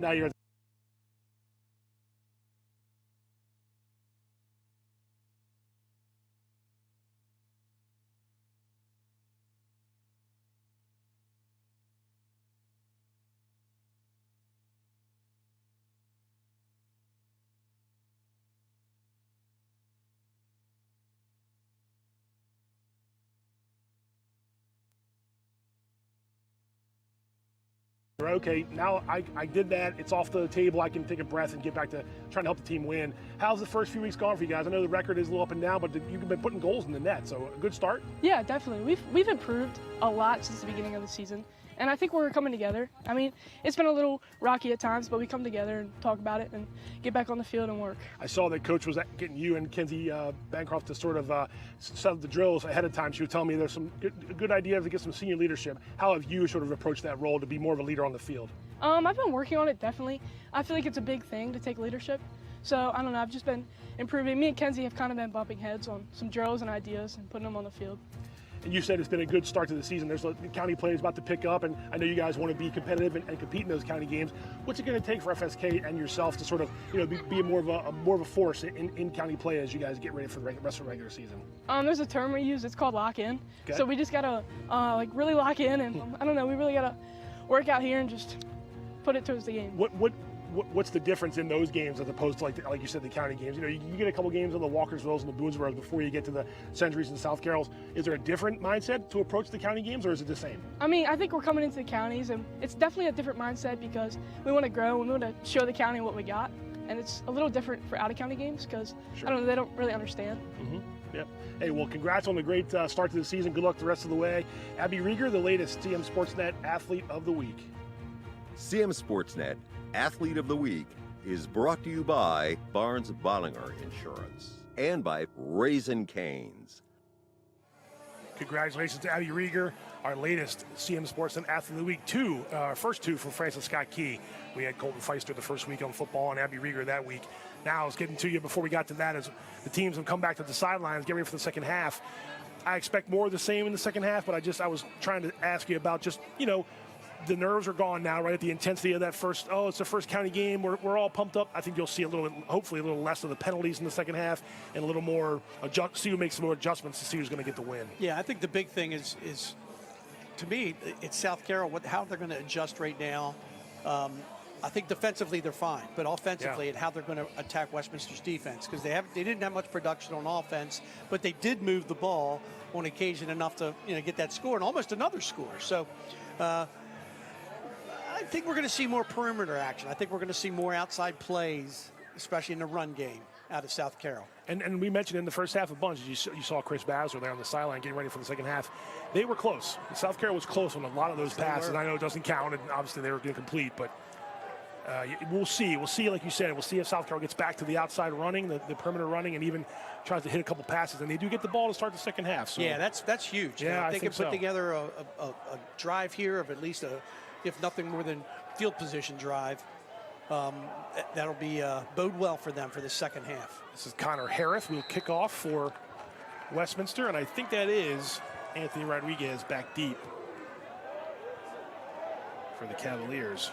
Now you're Okay, now I did that. It's off the table. I can take a breath and get back to trying to help the team win. How's the first few weeks gone for you guys? I know the record is a little up and down, but you've been putting goals in the net, so a good start? Yeah, definitely. We've improved a lot since the beginning of the season, and I think we're coming together. I mean, it's been a little rocky at times, but we come together and talk about it and get back on the field and work. I saw that Coach was getting you and Kenzie Bancroft to sort of set up the drills ahead of time. She was telling me there's a good idea to get some senior leadership. How have you sort of approached that role to be more of a leader on the field? I've been working on it, definitely. I feel like it's a big thing to take leadership. So, I don't know, I've just been improving. Me and Kenzie have kind of been bumping heads on some drills and ideas and putting them on the field. And you said it's been a good start to the season. There's the county play is about to pick up, and I know you guys want to be competitive and compete in those county games. What's it going to take for FSK and yourself to sort of, be more of a force in county play as you guys get ready for the rest of the regular season? There's a term we use. It's called lock in. Okay. So we just gotta really lock in, and I don't know. We really gotta work out here and just put it towards the game. What's the difference in those games as opposed to like you said, the county games? You get a couple games on the Walkersvilles and the Boonesborough before you get to the Centuries and South Carrolls. Is there a different mindset to approach the county games, or is it the same? I mean, I think we're coming into the counties, and it's definitely a different mindset because we want to grow and we want to show the county what we got. And it's a little different for out-of-county games because, Sure. I don't know, they don't really understand. Yep. Hey, well, congrats on the great start to the season. Good luck the rest of the way. Abby Rieger, the latest CMSportsNet Athlete of the Week. CMSportsNet Athlete of the Week is brought to you by Barnes Bollinger Insurance and by Raisin Canes. Congratulations to Abby Rieger, our latest CMSportsNet Athlete of the Week. First two from Francis Scott Key. We had Colton Feister the first week on football and Abby Rieger that week. Now I was getting to you before we got to that as the teams have come back to the sidelines, get ready for the second half. I expect more of the same in the second half, but I was trying to ask you about just, the nerves are gone now, right? At the intensity of that first, it's the first county game. We're all pumped up. I think you'll see hopefully a little less of the penalties in the second half and a little more, see who makes some more adjustments to see who's going to get the win. Yeah, I think the big thing is to me, it's South Carroll, how they're going to adjust right now. I think defensively they're fine, but offensively and how they're going to attack Westminster's defense, because they didn't have much production on offense, but they did move the ball on occasion enough to get that score and almost another score. So I think we're going to see more perimeter action. I think we're going to see more outside plays, especially in the run game out of South Carroll. And we mentioned in the first half a bunch, you saw Chris Bowser there on the sideline getting ready for the second half. They were close. South Carroll was close on a lot of those passes. I know it doesn't count, and obviously they were going to complete, but we'll see. We'll see, like you said, we'll see if South Carroll gets back to the outside running, the perimeter running, and even tries to hit a couple passes. And they do get the ball to start the second half. So. Yeah, that's huge. Yeah, if they can put together a drive here of at least if nothing more than field position drive, that'll be bode well for them for the second half. This is Connor Harris. We'll kick off for Westminster, and I think that is Anthony Rodriguez back deep for the Cavaliers.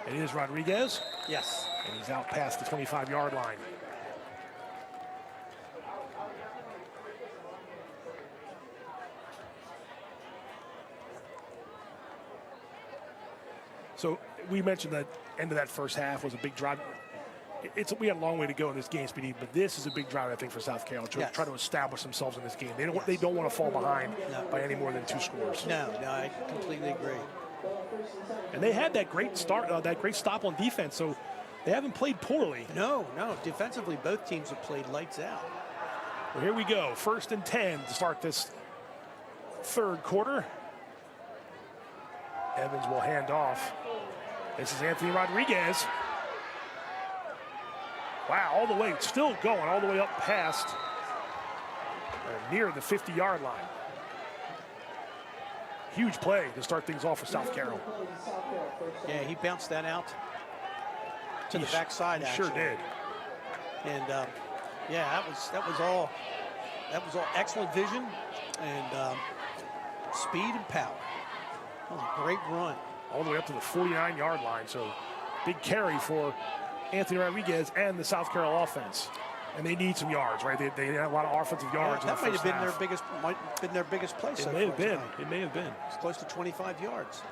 It is Rodriguez. Yes. And he's out past the 25-yard line. So we mentioned that end of that first half was a big drive. We had a long way to go in this game, Speedy, but this is a big drive, I think, for South Carroll to try to establish themselves in this game. They don't want to fall behind by any more than 2 scores. No, I completely agree. And they had that great start, that great stop on defense, so they haven't played poorly. No. Defensively, both teams have played lights out. Well, here we go. 1st and 10 to start this third quarter. Evans will hand off. This is Anthony Rodriguez. Wow, all the way, still going all the way up past near the 50-yard line. Huge play to start things off for South Carroll. Yeah, he bounced that out to the backside. He sure did. And that was all excellent vision and speed and power. That was a great run. All the way up to the 49-yard line. So big carry for Anthony Rodriguez and the South Carroll offense. And they need some yards, right? They had a lot of offensive yards. That might have been their biggest play. It may have been. It may have been. It's close to 25 yards.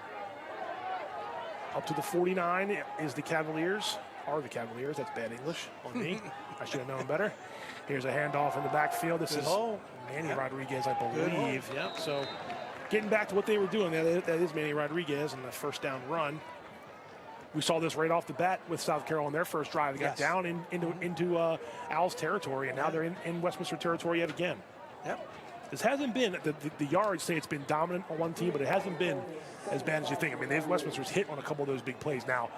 Up to the 49 is the Cavaliers. are the Cavaliers. That's bad English on me. I should have known better. Here's a handoff in the backfield. This is Manny Rodriguez, I believe. Yep. So getting back to what they were doing, that is Manny Rodriguez and the first down run. We saw this right off the bat with South Carroll on their first drive. They got down into Owls territory, and now they're in Westminster territory yet again. Yep. This hasn't been, the yards say it's been dominant on one team, but it hasn't been as bad as you think. I mean, Westminster's hit on a couple of those big plays. Now,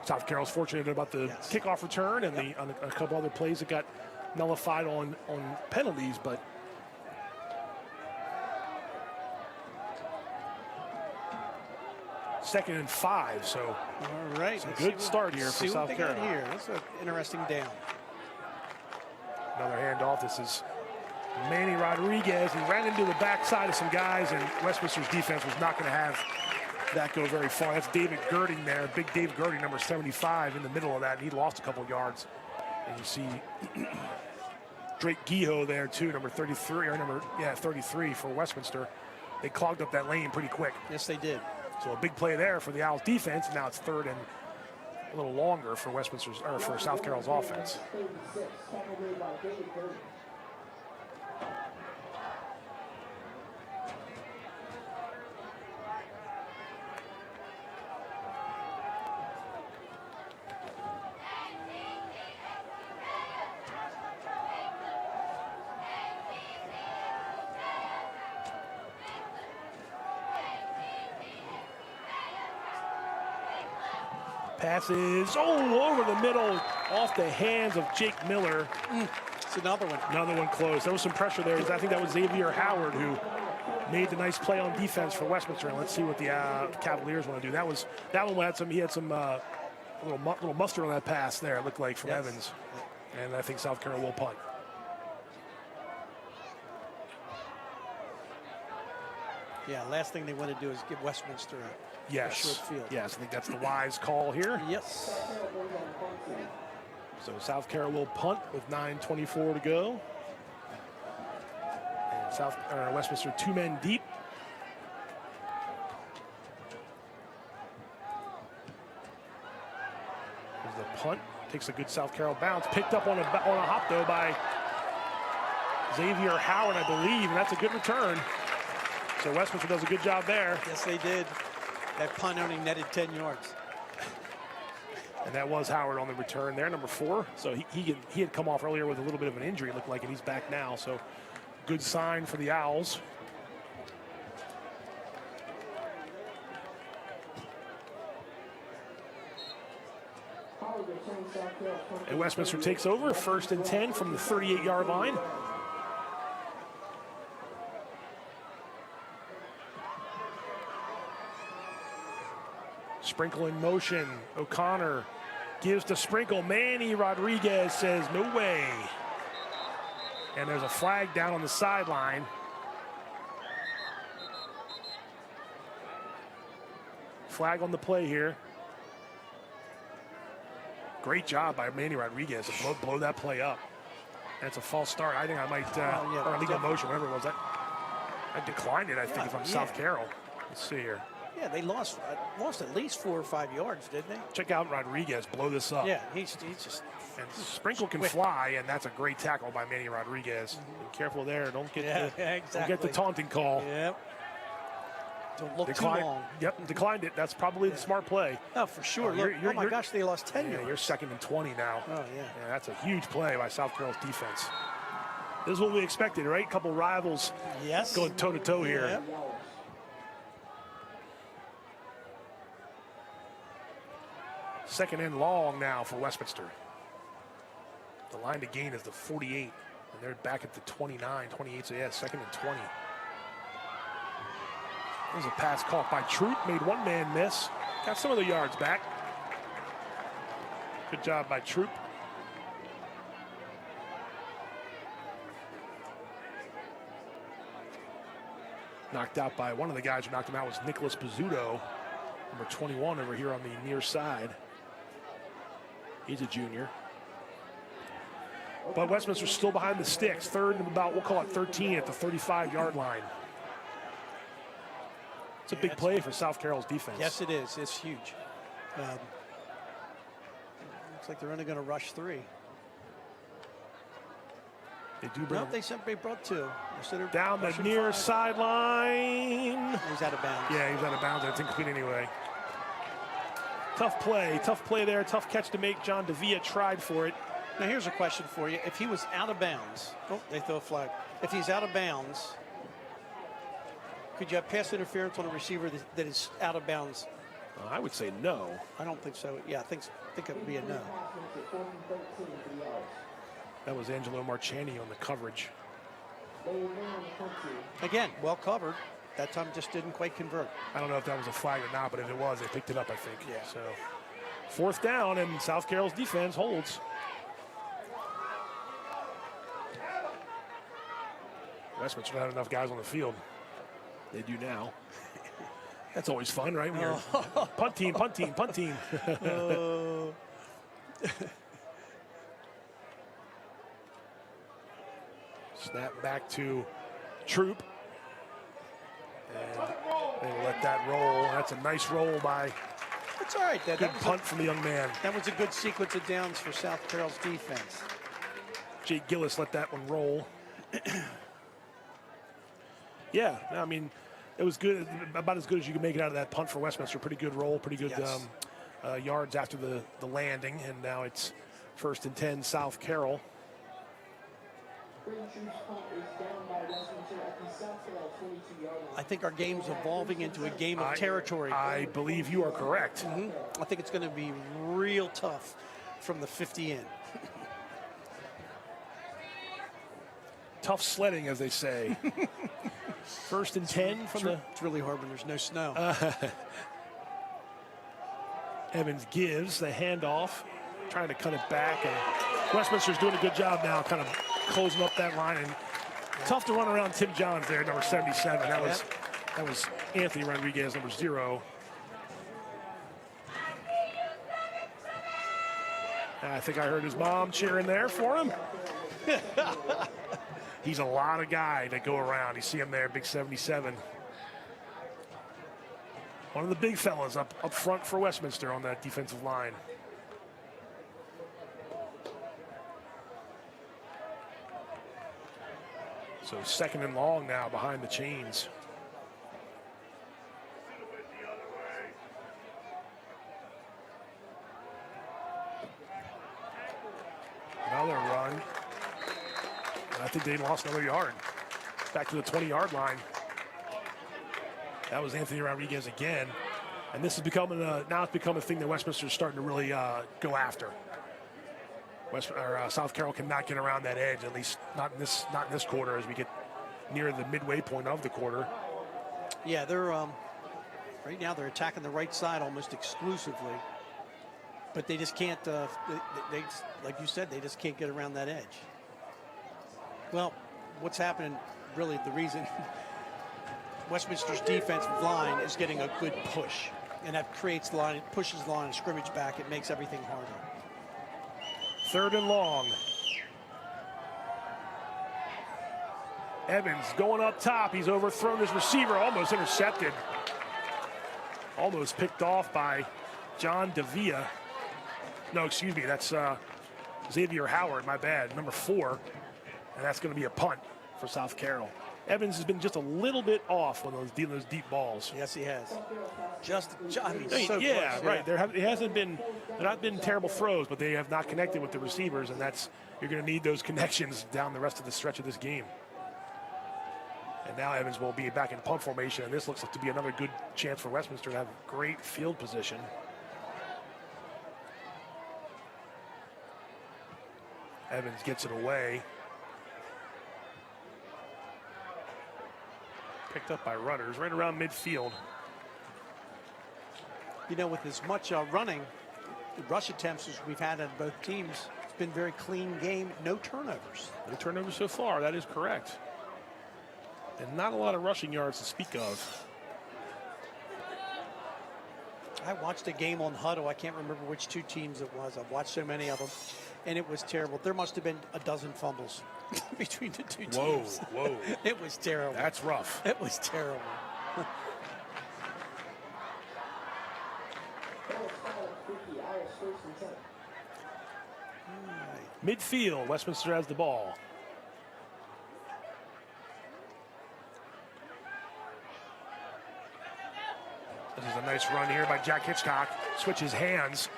South Carroll's fortunate about the kickoff return and on a couple other plays that got nullified on penalties, but second and 5, so all right, it's a good start here for South Carolina. Here, that's an interesting down. Another handoff. This is Manny Rodriguez. He ran into the backside of some guys, and Westminster's defense was not going to have that go very far. That's David Girding there, big Dave Girding, number 75, in the middle of that, and he lost a couple yards. And you see Drake Guijo there too, number 33, or 33 for Westminster. They clogged up that lane pretty quick. Yes, they did. So a big play there for the Owls defense. Now it's third and a little longer for Westminster's, or for South Carroll's offense. Passes over the middle, off the hands of Jake Miller. It's another one. Another one close. There was some pressure there. I think that was Xavier Howard who made the nice play on defense for Westminster. And let's see what the Cavaliers want to do. That one had some. He had some little mustard on that pass there. It looked like from Evans, and I think South Carolina will punt. Yeah, last thing they want to do is give Westminster a short field. Yes, I think that's the wise call here. Yes. So South Carolina will punt with 9:24 to go. And Westminster 2 men deep. There's the punt. Takes a good South Carolina bounce. Picked up on a hop, though, by Xavier Howard, I believe, and that's a good return. So Westminster does a good job there. Yes, they did. That punt only netted 10 yards. And that was Howard on the return there, number 4. So he had come off earlier with a little bit of an injury, it looked like, and he's back now. So good sign for the Owls. And Westminster takes over, 1st and 10 from the 38-yard line. Sprinkle in motion. O'Connor gives to Sprinkle. Manny Rodriguez says, no way. And there's a flag down on the sideline. Flag on the play here. Great job by Manny Rodriguez to blow that play up. That's a false start. I think I might, or illegal motion, whatever it was. I declined it, I think, if I'm South Carroll. Let's see here. Yeah, they lost at least 4 or 5 yards, didn't they? Check out Rodriguez blow this up. Yeah, he's just. And Sprinkle can fly, and that's a great tackle by Manny Rodriguez. Be careful there. Don't get don't get the taunting call. Yep. Don't look too long. Yep, declined it. That's probably the smart play. Oh, for sure. Oh my gosh, they lost 10 yards. You're 2nd and 20 now. Oh, yeah. That's a huge play by South Carroll's defense. This is what we expected, right? A couple rivals going toe-to-toe here. Yep. Second and long now for Westminster. The line to gain is the 48, and they're back at the 29, 28, so yeah, 2nd and 20. There's a pass caught by Troop, made one man miss. Got some of the yards back. Good job by Troop. Knocked out by one of the guys who knocked him out was Nicholas Pizzuto, number 21 over here on the near side. He's a junior. But Westminster's still behind the sticks. 3rd and about, we'll call it 13 at the 35-yard line. It's a big play for South Carroll's defense. Yes, it is. It's huge. Looks like they're only going to rush 3. They do bring They simply brought 2. down the near sideline. He's out of bounds. Yeah, he's out of bounds. It's incomplete anyway. Tough play there. Tough catch to make. John Davia tried for it. Now here's a question for you. If he was out of bounds, they throw a flag. If he's out of bounds, could you have pass interference on a receiver that is out of bounds? I would say no. I don't think so. Yeah, I think it would be a no. That was Angelo Marchani on the coverage. Again, well covered. That time just didn't quite convert. I don't know if that was a flag or not, but if it was, they picked it up, I think. Yeah. So 4th down, and South Carroll's defense holds. Westminster don't have enough guys on the field. They do now. That's always fun, right? When you're punt team. Snap back to Troop. And they let that roll. That's a nice roll by. It's all right. Good punt from the young man. That was a good sequence of downs for South Carroll's defense. Jake Gillis let that one roll. Yeah, I mean, it was good, about as good as you can make it out of that punt for Westminster. Pretty good roll, pretty good yards after the landing, and now it's 1st and 10, South Carroll. I think our game's evolving into a game of territory. I believe you are correct. I think it's going to be real tough from the 50 in. Tough sledding, as they say. 1st and 10 from the. It's really hard when there's no snow. Evans gives the handoff, trying to cut it back, and Westminster's doing a good job now, kind of closing up that line. And tough to run around Tim Johns there, number 77. That was Anthony Rodriguez, number 0. I think I heard his mom cheering there for him. He's a lot of guy to go around. You see him there, big 77. One of the big fellas up front for Westminster on that defensive line. So 2nd and long now behind the chains. Another run. And I think they lost another yard. Back to the 20-yard line. That was Anthony Rodriguez again. And this is becoming now it's become a thing that Westminster is starting to really go after. South Carroll cannot get around that edge, at least not in this quarter, as we get near the midway point of the quarter. Yeah, they're right now they're attacking the right side almost exclusively, but they just can't. They like you said, they just can't get around that edge. Well, what's happening? Really, the reason Westminster's defensive line is getting a good push, and that creates the line, pushes the line of scrimmage back. It makes everything harder. 3rd and long. Evans going up top. He's overthrown his receiver, almost intercepted. Almost picked off by John Davia. No, excuse me, that's Xavier Howard, my bad, number 4. And that's going to be a punt for South Carroll. Evans has been just a little bit off on those deep balls. Yes, he has. I mean, so yeah, close, right. They're not been terrible throws, but they have not connected with the receivers, and you're going to need those connections down the rest of the stretch of this game. And now Evans will be back in punt formation, and this looks like to be another good chance for Westminster to have great field position. Evans gets it away. Picked up by runners right around midfield. You know, with as much running, rush attempts as we've had on both teams, it's been a very clean game. No turnovers. No turnovers so far. That is correct. And not a lot of rushing yards to speak of. I watched a game on Huddle. I can't remember which 2 teams it was. I've watched so many of them, and it was terrible. There must have been a dozen fumbles between the 2 teams. Whoa. It was terrible. That's rough. It was terrible. Midfield, Westminster has the ball. This is a nice run here by Jack Hitchcock. Switches hands.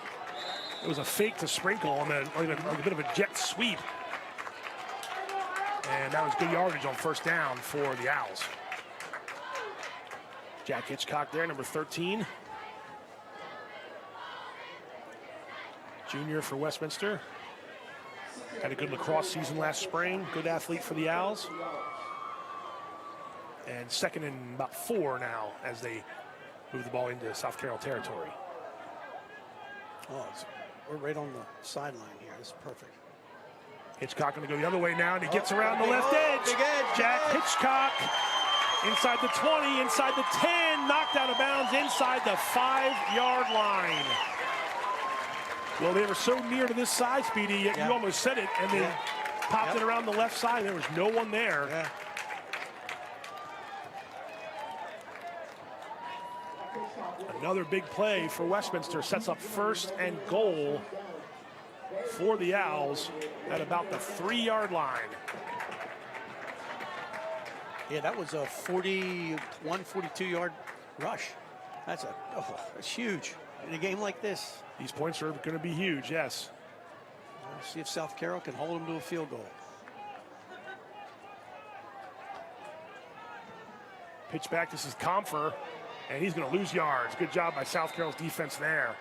It was a fake to Sprinkle and then a bit of a jet sweep. And that was good yardage on first down for the Owls. Jack Hitchcock there, number 13. Junior for Westminster. Had a good lacrosse season last spring. Good athlete for the Owls. And second and about 4 now as they move the ball into South Carroll territory. Oh, we're right on the sideline here. This is perfect. Hitchcock going to go the other way now, and he gets around the left edge. Big edge. Jack Hitchcock inside the 20, inside the 10, knocked out of bounds inside the 5-yard line. Well, they were so near to this side, Speedy, yet you almost said it, and then popped it around the left side. There was no one there. Yeah. Another big play for Westminster, sets up first and goal for the Owls at about the 3-yard line. Yeah, that was a 41, 42-yard rush. That's huge in a game like this. These points are going to be huge, yes. We'll see if South Carroll can hold them to a field goal. Pitch back, this is Comfer, and he's going to lose yards. Good job by South Carroll's defense there.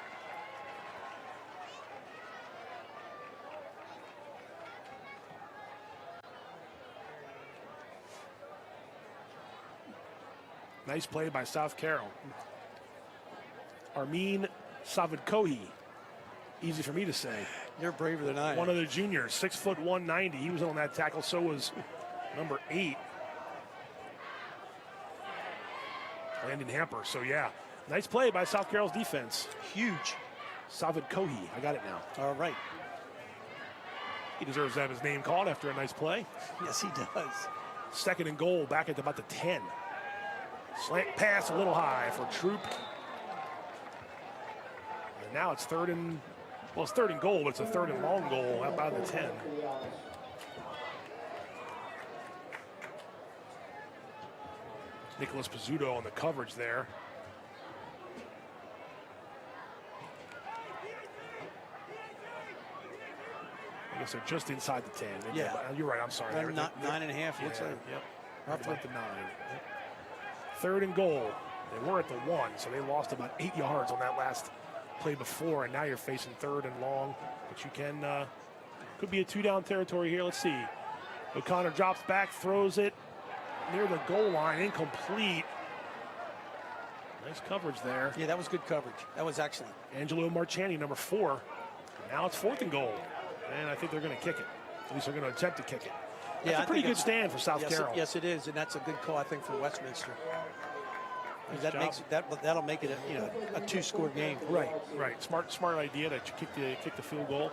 Nice play by South Carroll. Armin Savidkohi. Easy for me to say. You're braver than I am. One of the juniors, 6'1", 190. He was on that tackle, so was number 8. Landon Hamper, so yeah. Nice play by South Carroll's defense. Huge. Savidkohi, I got it now. All right. He deserves to have his name called after a nice play. Yes, he does. Second and goal back at about the 10. Slant pass a little high for Troop. And now it's third and goal, but it's a third and long goal out by the 10. Nicholas Pizzuto on the coverage there. I guess they're just inside the 10. Yeah. You're right, I'm sorry. They're not 9.5, looks like. Yep. Roughly. At the 9. Third and goal. They were at the 1, so they lost about 8 yards on that last play before, and now you're facing third and long, but you can, could be a 2-down territory here. Let's see. O'Connor drops back, throws it near the goal line, incomplete. Nice coverage there. Yeah, that was good coverage. That was excellent. Angelo Marchani, number 4. Now it's 4th and goal, and I think they're going to kick it. At least they're going to attempt to kick it. That's a pretty good stand for South Carroll. Yes, it is, and that's a good call, I think, for Westminster. That'll make it a 2-score game. Right. Smart idea to kick the field goal.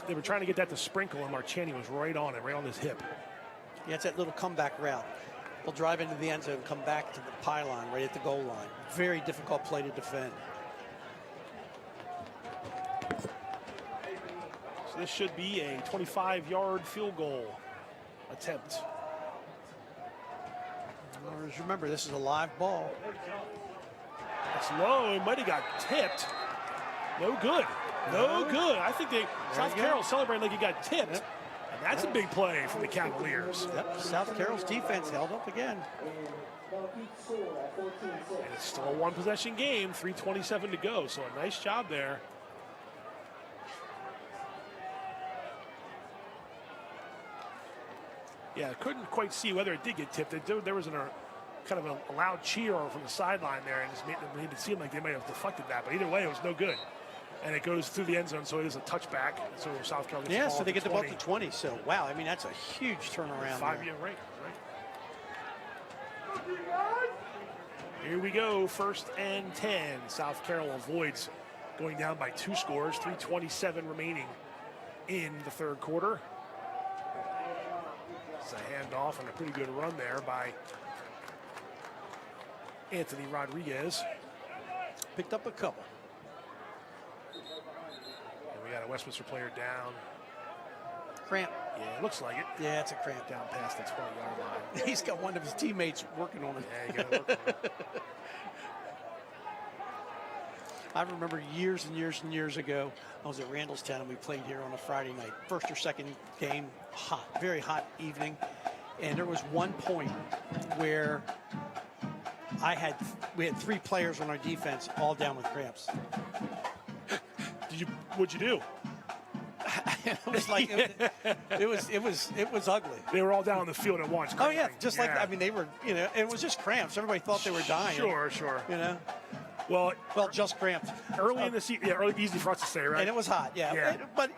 They were trying to get that to Sprinkle, and Marchani was right on it, right on his hip. Yeah, it's that little comeback route. They'll drive into the end zone, come back to the pylon right at the goal line. Very difficult play to defend. So this should be a 25-yard field goal attempt. Remember, this is a live ball. That's low. It might have got tipped. No good. No good. I think South Carroll celebrating like he got tipped. Yep. And that's a big play from the Cavaliers. Yep. South Carroll's defense held up again. And it's still a one-possession game, 3:27 to go. So a nice job there. Yeah, I couldn't quite see whether it did get tipped. There was kind of a loud cheer from the sideline there, and just made it seem like they might have deflected that. But either way, it was no good. And it goes through the end zone, so it is a touchback. So South Carolina gets the ball so they get the ball to 20. 20. So, wow, I mean, that's a huge turnaround. 5-year right. Here we go, 1st and 10. South Carroll avoids going down by 2 scores, 3:27 remaining in the third quarter. It's a handoff and a pretty good run there by Anthony Rodriguez. Picked up a couple. And we got a Westminster player down. cramp. Yeah, it looks like it. Yeah, it's a cramp. Down past the 20-yard line. He's got one of his teammates working on it. Yeah, you got to work on it. I remember years and years and years ago, I was at Randallstown and we played here on a Friday night, first or second game, hot, very hot evening. And there was one point where we had 3 players on our defense all down with cramps. What'd you do? It was like it was ugly. They were all down on the field at once. Oh yeah, cramping. just like I mean they were, it was just cramps. Everybody thought they were dying. Sure. Well, just cramped. Early in the season, early, easy for us to say, right? And it was hot, yeah. But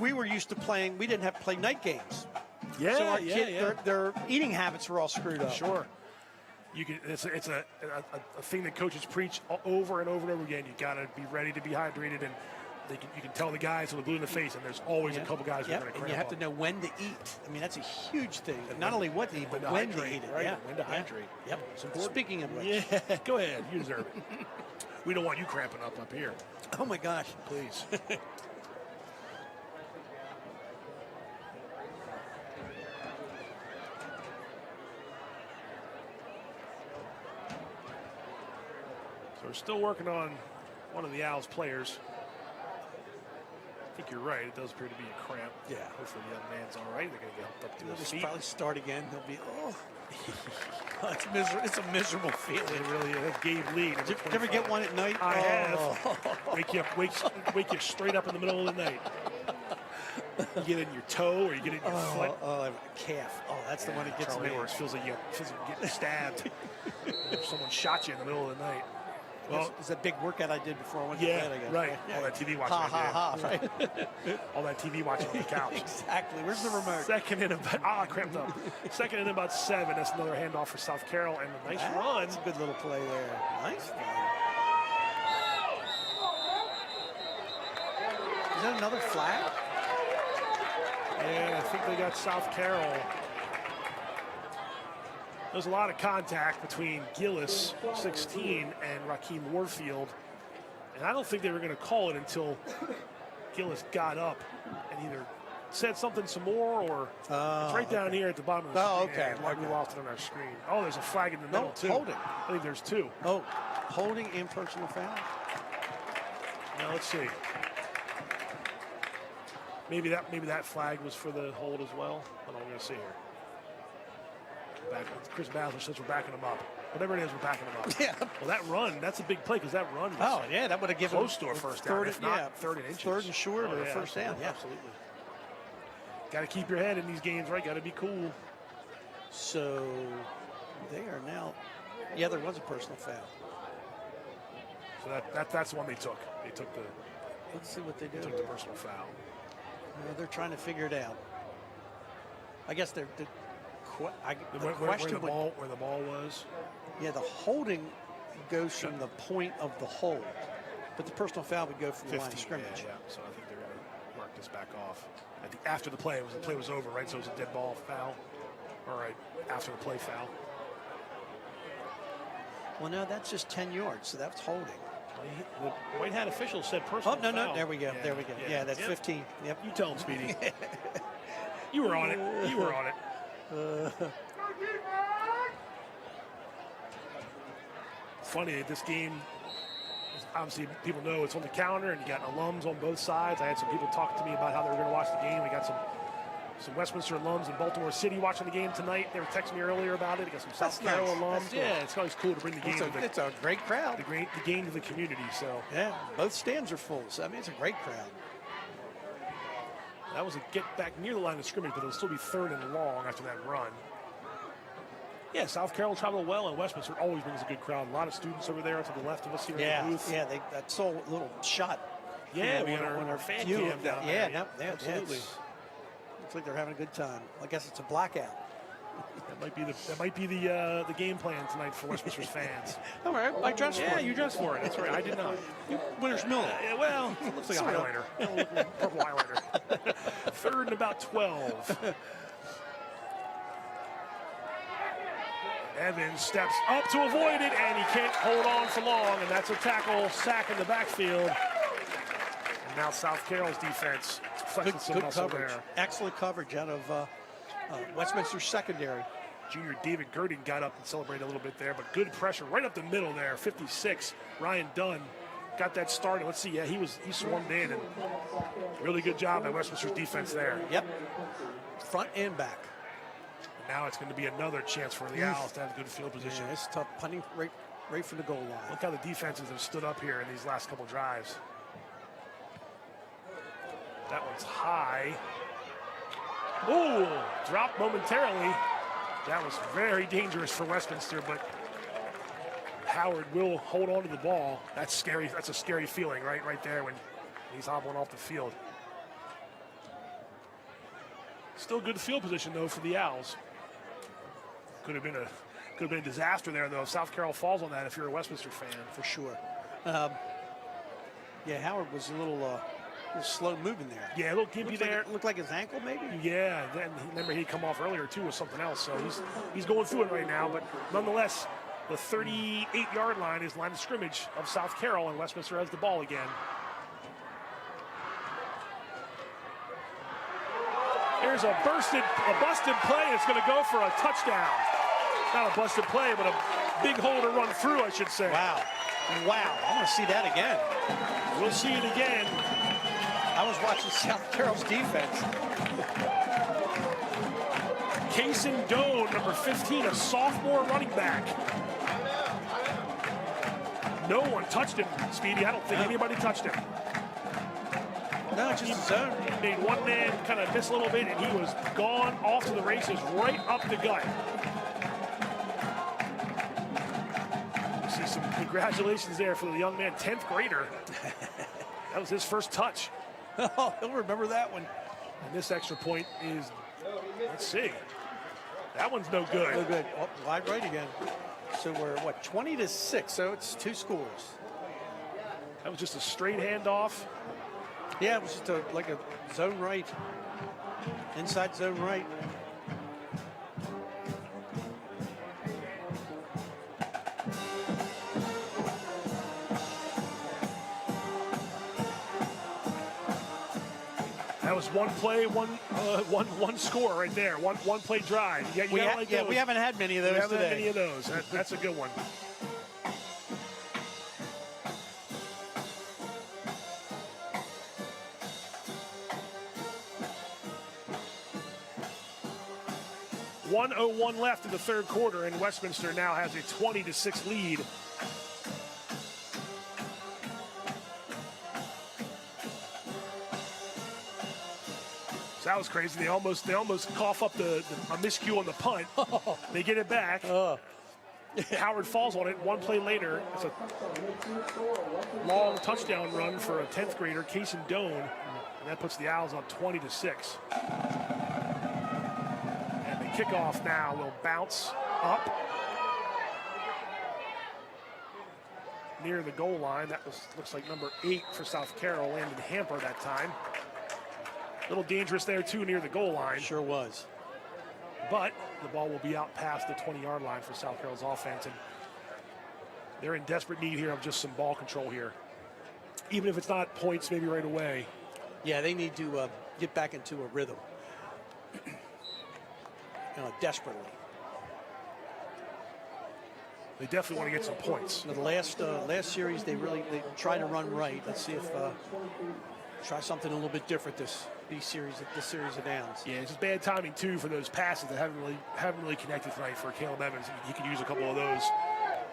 we were used to playing. We didn't have to play night games. Yeah, so our their eating habits were all screwed up. Sure. It's a thing that coaches preach over and over and over again. You got to be ready to be hydrated, and you can tell the guys with the blue in the face, and there's always a couple guys who are going to cramp. And you have to know when to eat. I mean, that's a huge thing. Not only what to eat, but when to eat it. Right? Yeah. When to hydrate. Yep. Speaking of which. Yeah, go ahead. You deserve it. We don't want you cramping up here. Oh, my gosh. Please. So we're still working on one of the Owls players. I think you're right. It does appear to be a cramp. Yeah. Hopefully the young man's all right. They're going to get helped up to He'll his just feet. probably start again. He'll be, it's miserable. It's a miserable feeling. It really is. Gabe Lee. Did you ever get one at night? I have. Wake you straight up in the middle of the night. You get it in your toe or you get it in your foot. Oh, calf. Oh, that's the one that gets me. Or it feels like you're getting stabbed. If someone shot you in the middle of the night. Well, it's a big workout I did before I went to bed, I guess. Right. All that TV watching. Right. All that TV watching on the couch. Exactly. Where's the remote? Second in about, cramped up. Second in about 7. That's another handoff for South Carroll, and a nice run. That's a good little play there. Nice. Is that another flag? Yeah, I think they got South Carroll. There's a lot of contact between Gillis, 16, and Raheem Warfield. And I don't think they were going to call it until Gillis got up and either said something some more or it's right down here at the bottom of the screen. Okay. We lost it on our screen. Oh, there's a flag in the middle, too. Holding. I think there's 2. Oh, holding and personal foul. Now, let's see. Maybe that flag was for the hold as well. Hold on, we're going to see here. Chris Basler says we're backing him up. Whatever it is, we're backing him up. Yeah. Well, that run, that's a big play because that run was that would have given close to a first down, if not third and inches. Third and short or a first down. Yeah, absolutely. Got to keep your head in these games, right? Got to be cool. So they are now. Yeah, there was a personal foul. So that's the one they took. They took the. Let's see what they do. Took the personal foul. They're trying to figure it out. I guess they're where the ball was. Yeah, the holding goes from the point of the hold, but the personal foul would go from the line of scrimmage. Yeah, so I think they're going to mark this back off. I think after the play was over, right? So it was a dead ball foul. All right, after the play foul. Well, no, that's just 10 yards, so that's holding. The white hat official said personal foul. No, there we go. Yeah, there we go. Yeah, that's 15. Yep. You tell him, Speedy. You were on it. You were on it. Funny, this game, obviously people know it's on the calendar and you got alums on both sides. I had some people talk to me about how they were going to watch the game. We got some Westminster alums in Baltimore City watching the game tonight. They were texting me earlier about it. We got some South Carroll alums. Yeah, it's always cool to bring the game. It's a great crowd. The game to the community. So yeah, both stands are full. So I mean, it's a great crowd. That was a get back near the line of scrimmage, but it'll still be 3rd and long after that run. Yeah, South Carroll traveled well, and Westminster always brings a good crowd. A lot of students over there to the left of us here in the booth. Yeah, that saw a little shot. Yeah, we got our fan cam down there. Yeah, absolutely. Looks like they're having a good time. I guess it's a blackout. That might be the game plan tonight for Westminster's fans. All right, I dressed for it. Yeah, you dressed for it. That's right. I did not. Winner's Miller. Well, it looks like a highlighter. Purple highlighter. 3rd and about 12. Evans steps up to avoid it, and he can't hold on for long, and that's a tackle sack in the backfield. And now South Carroll's defense flexing some Good muscle coverage. there. Excellent coverage out of Westminster secondary. Junior David Gurdon got up and celebrated a little bit there, but good pressure right up the middle there. 56. Ryan Dunn got that started. Let's see. Yeah, he swarmed in, and really good job by Westminster's defense there. Yep. Front and back. Now it's going to be another chance for the Owls to have good field position. Yeah, it's tough punting right from the goal line. Look how the defenses have stood up here in these last couple drives. That one's high. Ooh, dropped momentarily. That was very dangerous for Westminster, but Howard will hold on to the ball. That's scary. That's a scary feeling right there when he's hobbling off the field. Still good field position though for the Owls. Could have been a disaster there though if South Carroll falls on that. If you're a Westminster fan, For sure. Yeah, Howard was a little slow moving there. yeah, a little gimpy there. Looked like his ankle, maybe? Yeah, then remember he'd come off earlier too with something else. So he's going through it right now. But nonetheless, the 38-yard line is line of scrimmage of South Carroll, and Westminster has the ball again. There's a busted play. It's going to go for a touchdown. Not a busted play, but a big hole to run through, I should say. Wow. I want to see that again. We'll see it again. I was watching South Carroll's defense. Kason Doan, number 15, a sophomore running back. No one touched him, Speedy. I don't think anybody touched him. No, just his own. He made one man kind of miss a little bit, and he was gone off to the races right up the gut. See some congratulations there for the young man, 10th grader. That was his first touch. Oh, he'll remember that one. And this extra point is, let's see. That one's no good. No good. Oh, wide right again. So we're, 20-6, so it's 2 scores. That was just a straight handoff. Yeah, it was just like a zone right. Inside zone right. That was one play, one score right there. One play drive. We haven't had many of those we haven't today. had many of those. That's a good one. .101 left in the third quarter, and Westminster now has a 20-6 lead. So that was crazy. They almost cough up a miscue on the punt. They get it back. Howard falls on it. One play later, it's a long touchdown run for a 10th grader, Kason Doan, and that puts the Owls up 20-6. And the kickoff now will bounce up near the goal line. That looks like number 8 for South Carroll, Landon Hamper that time. A little dangerous there too near the goal line. Sure was. But the ball will be out past the 20-yard line for South Carroll's offense, and they're in desperate need here of just some ball control here. Even if it's not points maybe right away. Yeah, they need to get back into a rhythm. Desperately. They definitely want to get some points. The last series, they tried to run right. Let's see if try something a little bit different this series of downs. Yeah, it's just bad timing too for those passes that haven't really connected tonight for Caleb Evans. He could use a couple of those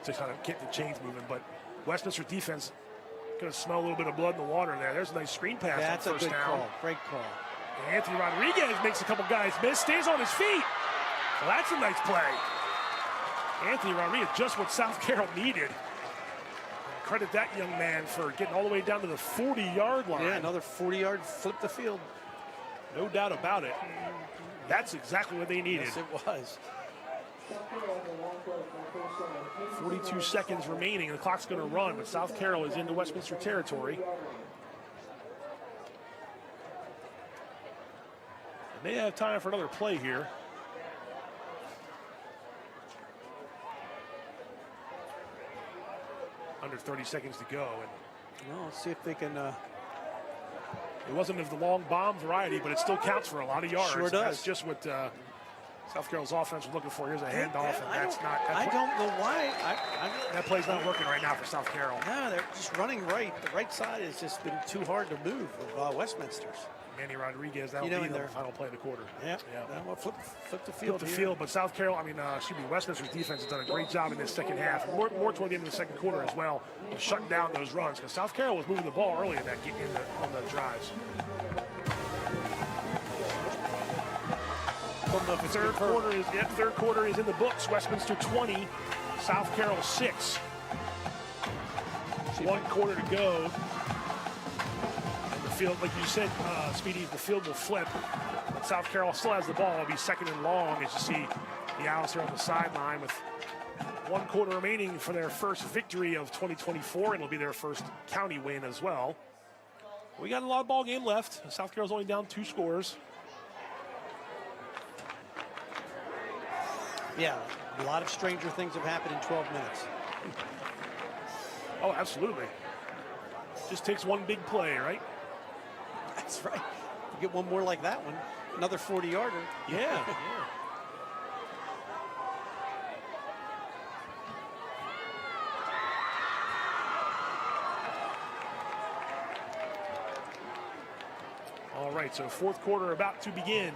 to kind of get the chains moving. But Westminster defense going to smell a little bit of blood in the water there. There's a nice screen pass. That's on a first good down. call. Great call. And Anthony Rodriguez makes a couple guys miss, stays on his feet. Well, that's a nice play. Anthony Rodriguez, just what South Carroll needed. Credit that young man for getting all the way down to the 40-yard line. Yeah, another 40-yard flip the field. No doubt about it. That's exactly what they needed. Yes, it was. 42 seconds remaining. The clock's going to run, but South Carroll is into Westminster territory. And they have time for another play here. Under 30 seconds to go. And well, let's see if they can It wasn't of the long bomb variety, but it still counts for a lot of yards. Sure does. That's just what South Carol's offense was looking for. Here's a handoff, and that's not. I don't know why. That play's not working right now for South Carroll. No, they're just running right. The right side has just been too hard to move of Westminster's. Manny Rodriguez, that'll be the final play of the quarter. Yeah. Well, flip the field. Flip the field, but South Carroll, Westminster's defense has done a great job in this second half. More toward the end of the second quarter as well, of shutting down those runs, because South Carroll was moving the ball early on the drives. Third quarter is in the books. Westminster 20, South Carroll 6. 1 quarter to go. And the field, like you said, Speedy, the field will flip. But South Carroll still has the ball. It'll be second and long, as you see the Owls here on the sideline with 1 quarter remaining for their first victory of 2024, and it'll be their first county win as well. We got a lot of ball game left. South Carroll's only down 2 scores. Yeah, a lot of stranger things have happened in 12 minutes. Oh, absolutely. Just takes one big play, right? That's right. You get one more like that one, another 40-yarder. Yeah. All right, so fourth quarter about to begin.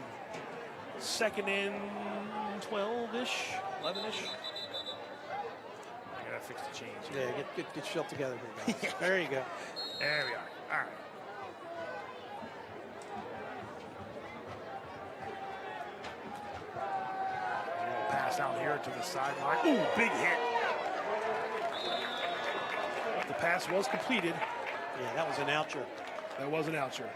Second and 12-ish, 11-ish. I gotta fix the change. Yeah, get yourself together here, guys. There you go. There we are. All right. Pass out here to the sideline. Ooh, big hit. The pass was completed. Yeah, that was an oucher. That was an oucher.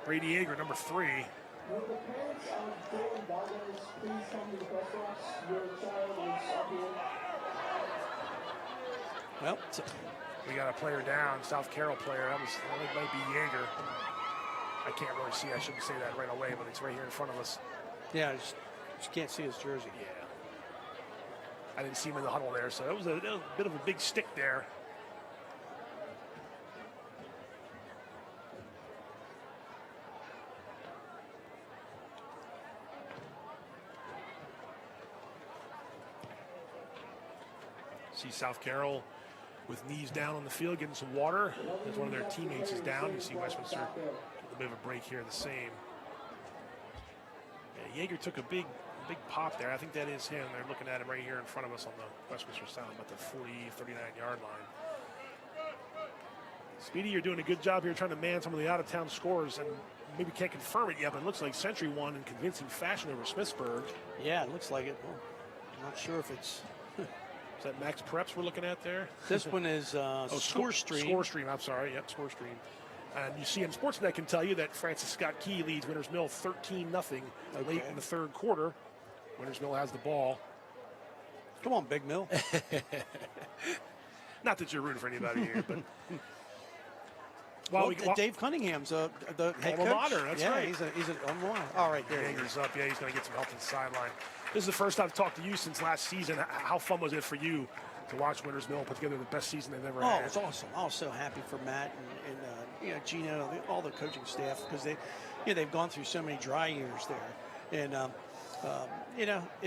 Brady Yeager, number 3. Well, we got a player down, South Carroll player. That might be Yeager. I can't really see. I shouldn't say that right away, but it's right here in front of us. Yeah, just can't see his jersey. Yeah. I didn't see him in the huddle there, so it was a bit of a big stick there. See South Carroll with knees down on the field, getting some water as one of their teammates is down. You see Westminster with a bit of a break here, the same. Yeah, Yeager took a big pop there. I think that is him. They're looking at him right here in front of us on the Westminster side, about the 40, 39-yard line. Speedy, you're doing a good job here trying to man some of the out-of-town scores, and maybe can't confirm it yet, but it looks like Century won in convincing fashion over Smithsburg. Yeah, it looks like it. Well, I'm not sure if it's... Is that Max Preps we're looking at there? This one is Score Stream. Score Stream, I'm sorry. Yep, Score Stream. And you see, CMSportsNet can tell you that Francis Scott Key leads Winters Mill 13-0 late in the third quarter. Winters Mill has the ball. Come on, Big Mill. Not that you're rooting for anybody here, but... Dave Cunningham's the head coach. Mater, that's right. He's an alma mater. All right, there he is. Up. Yeah, he's going to get some help on the sideline. This is the first I've talked to you since last season. How fun was it for you to watch Winters Mill put together the best season they've ever had? Oh, it was awesome. I was so happy for Matt and Gino, all the coaching staff, because they've gone through so many dry years there, and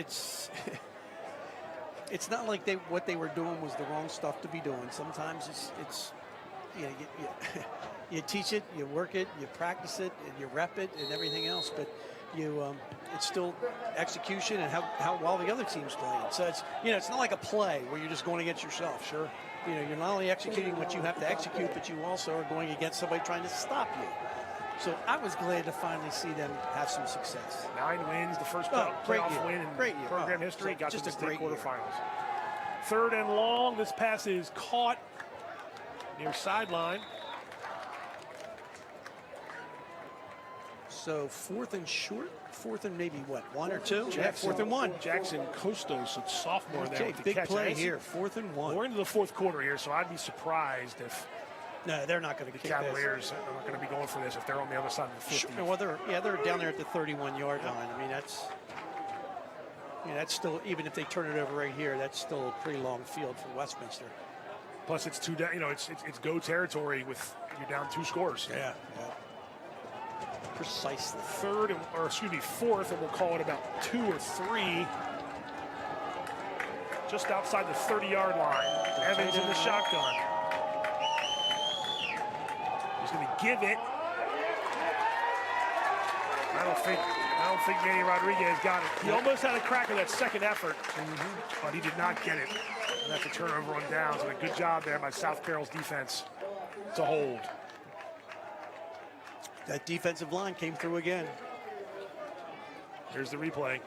it's not like what they were doing was the wrong stuff to be doing. Sometimes it's you teach it, you work it, you practice it, and you rep it, and everything else, but it's still execution and how well the other teams played. So it's not like a play where you're just going against yourself. Sure. You're not only executing what you have to execute, but you also are going against somebody trying to stop you. So I was glad to finally see them have some success. 9 wins, the first playoff win in program history. Got to the state quarterfinals. Third and long. This pass is caught near sideline. So fourth and short, fourth and maybe what, 1 or 2? Fourth and 1. Jackson Costos, a sophomore there. Okay, big play here, 4th and 1. We're into the fourth quarter here, so I'd be surprised if no, they're not going to the Cavaliers are not going to be going for this if they're on the other side of the 50. Sure, well, they're down there at the 31-yard line. I mean, that's still, even if they turn it over right here, that's still a pretty long field for Westminster. Plus, it's two down. You know, it's go territory with you're down 2 scores. Yeah. Precisely. Fourth, and we'll call it about 2 or 3. Just outside the 30-yard line. Evans in the shotgun. He's going to give it. I don't think Manny Rodriguez got it. He almost had a crack at that second effort, but he did not get it. And that's a turnover on downs. And a good job there by South Carroll's defense to hold. That defensive line came through again. Here's the replay.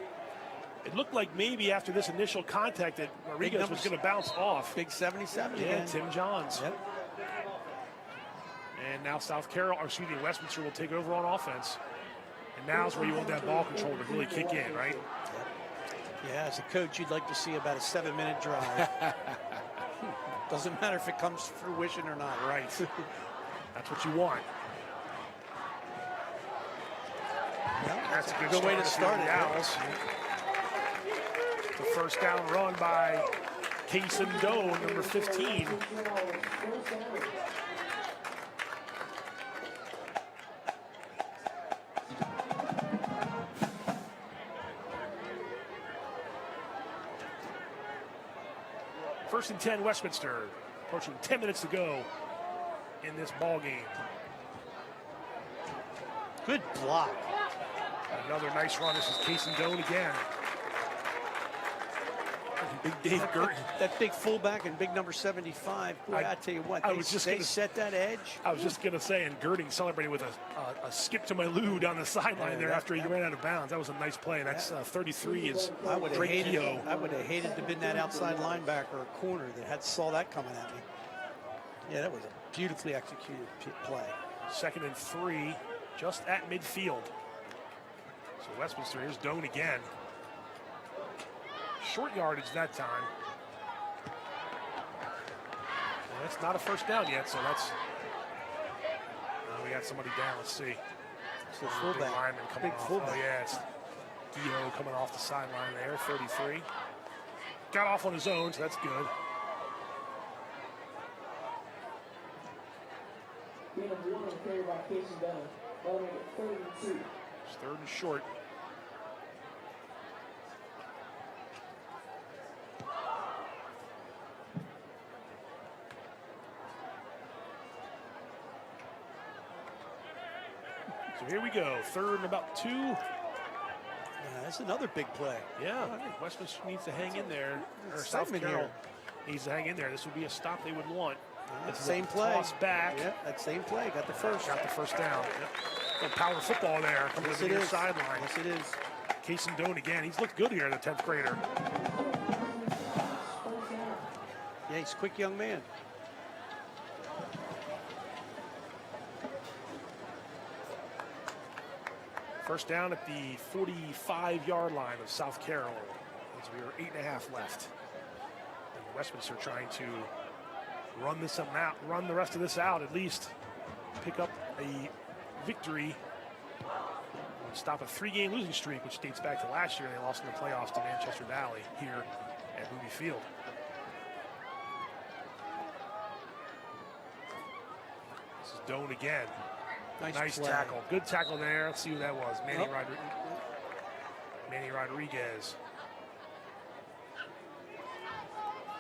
It looked like maybe after this initial contact that Rodriguez was going to bounce off. Big 77 Yeah, again. Tim Johns. Yep. And now Westminster will take over on offense. And now's where you want that ball control to really kick in, right? Yep. Yeah, as a coach, you'd like to see about a 7-minute drive. Doesn't matter if it comes to fruition or not. Right. That's what you want. Well, That's a good way to start it. The Owls. The first down run by Kason Doan, number 15. First and 10, Westminster. Approaching 10 minutes to go in this ball game. Good block. Another nice run. This is Kason Doan again. Big Dave Gurton. That big fullback and big number 75. Boy, I tell you what, they set that edge. I was just going to say, and Gurting celebrated with a skip to my loo down the sideline there after he ran out of bounds. That was a nice play. That's 33 is great hated to have been that outside linebacker or corner that saw that coming at me. Yeah, that was a beautifully executed play. Second and 3, just at midfield. So Westminster, here's Doan again. Short yardage that time. Well, that's not a first down yet, so that's... we got somebody down, let's see. It's the fullback. Big fullback. Oh, yeah, it's Guido coming off the sideline there, 33. Got off on his own, so that's good. It's third and short. So here we go, third and about 2. Yeah, that's another big play. Yeah, Westminster needs to hang in there. Or South Carroll needs to hang in there. This would be a stop they would want. That same play. Toss back. Yep, that same play. Got the first. Got the first down. Yep. Little power football there. Comes to the near sideline. Yes, it is. Kason Doan again. He's looked good here, the 10th grader. Yeah, he's a quick young man. First down at the 45-yard line of South Carroll as we are 8.5 left. And Westminster trying to run the rest of this out, at least pick up a victory, stop a 3-game losing streak, which dates back to last year. They lost in the playoffs to Manchester Valley here at Ruby Field. This is Doan again. Nice tackle. Good tackle there. Let's see who that was. Manny Rodriguez.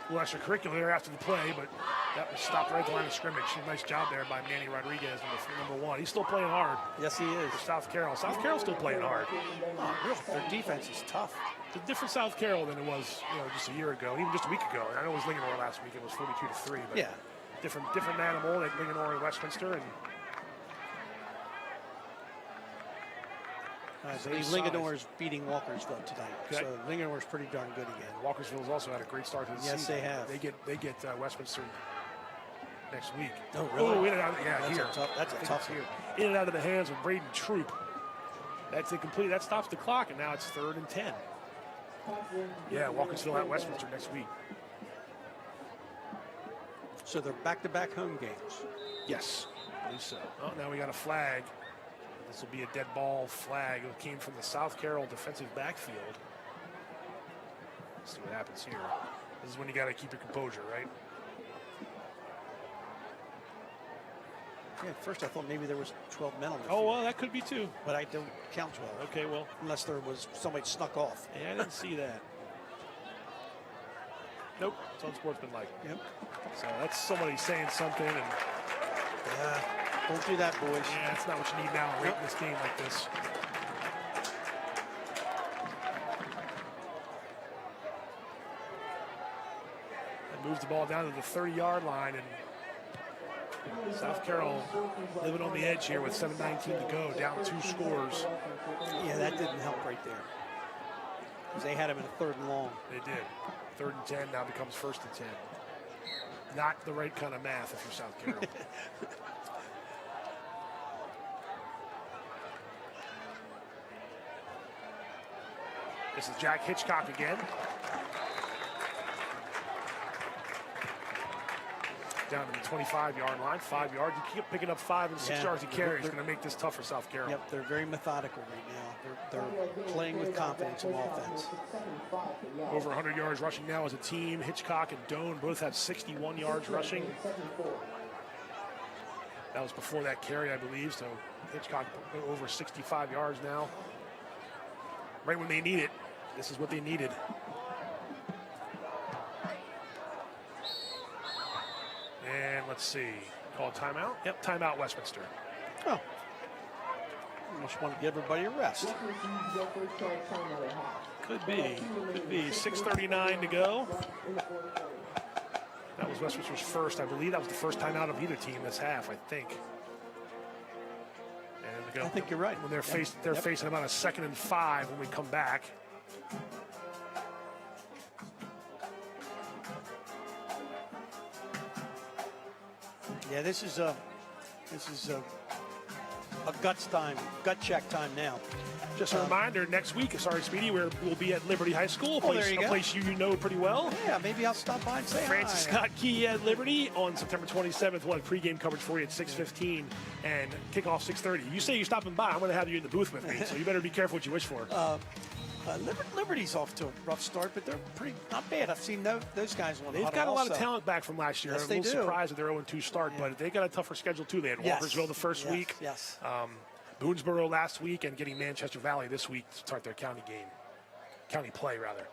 A little extracurricular there after the play, but that was stopped right at the line of scrimmage. Nice job there by Manny Rodriguez, number 1. He's still playing hard. Yes, he is. For South Carroll. South Carroll's still playing hard. Their defense is tough. It's a different South Carroll than it was, just a year ago, even just a week ago. I know it was Linganore last week. It was 42-3, but yeah, different animal than Linganore and Westminster. And I believe Linganore's beating Walkersville tonight, so Linganore's pretty darn good again. Walkersville's also had a great start to the season. Yes, they have. They get Westminster next week. Oh, really? Oh, in and out. Yeah, that's a tough here. In and out of the hands of Braden Troop. That's incomplete. That stops the clock, and now it's 3rd and 10. Yeah, Walkersville at Westminster next week. So they're back-to-back home games. Yes, I believe so. Oh, now we got a flag. This will be a dead ball flag. It came from the South Carroll defensive backfield. Let's see what happens here. This is when you got to keep your composure, right? Yeah, at first I thought maybe there was 12 men on the Oh, field. well, that could be too. But I don't count 12. Okay, well. Unless there was somebody snuck off. Yeah, I didn't see that. Nope, it's unsportsmanlike. Yep. So that's somebody saying something, and Yeah, don't do that, boys. yeah, that's not what you need now late in this game like this. That moves the ball down to the 30-yard line, and South Carroll living on the edge here with 7:19 to go, down 2 scores. Yeah, that didn't help right there. Because they had him in a 3rd and long. They did. 3rd and 10 now becomes 1st and 10. Not the right kind of math if you're South Carroll. This is Jack Hitchcock again. Down to the 25-yard line, 5 yards. You keep picking up 5 and 6 yards of carry. It's going to make this tough for South Carroll. Yep, they're very methodical right now. They're playing with confidence on offense. Over 100 yards rushing now as a team. Hitchcock and Doan both have 61 yards rushing. That was before that carry, I believe. So Hitchcock over 65 yards now. Right when they need it. This is what they needed. And let's see. Called timeout? Yep, timeout Westminster. Oh. Just want to give everybody a rest. Could be. Could be. 6:39 to go. That was Westminster's first. I believe that was the first timeout of either team this half, I think. And I think you're right. When they're facing about a 2nd and 5 when we come back. Yeah, this is a guts time, gut check time now. Just a reminder, next week, Speedy, we'll be at Liberty High School, a place you know pretty well. Yeah, maybe I'll stop by and say Francis hi. Scott Key at Liberty on September 27th. We'll have pregame coverage for you at 6:15 and kickoff 6:30. You say you're stopping by, I'm going to have you in the booth with me, so you better be careful what you wish for. Liberty's off to a rough start, but they're not bad. I've seen those guys on the They've huddle got a lot also. of talent back from last year. Yes, I'm a they little do. surprised at their 0-2 start, but they got a tougher schedule too. They had Walkersville the first week. Yes. Boonesboro last week, and getting Manchester Valley this week to start their county play rather.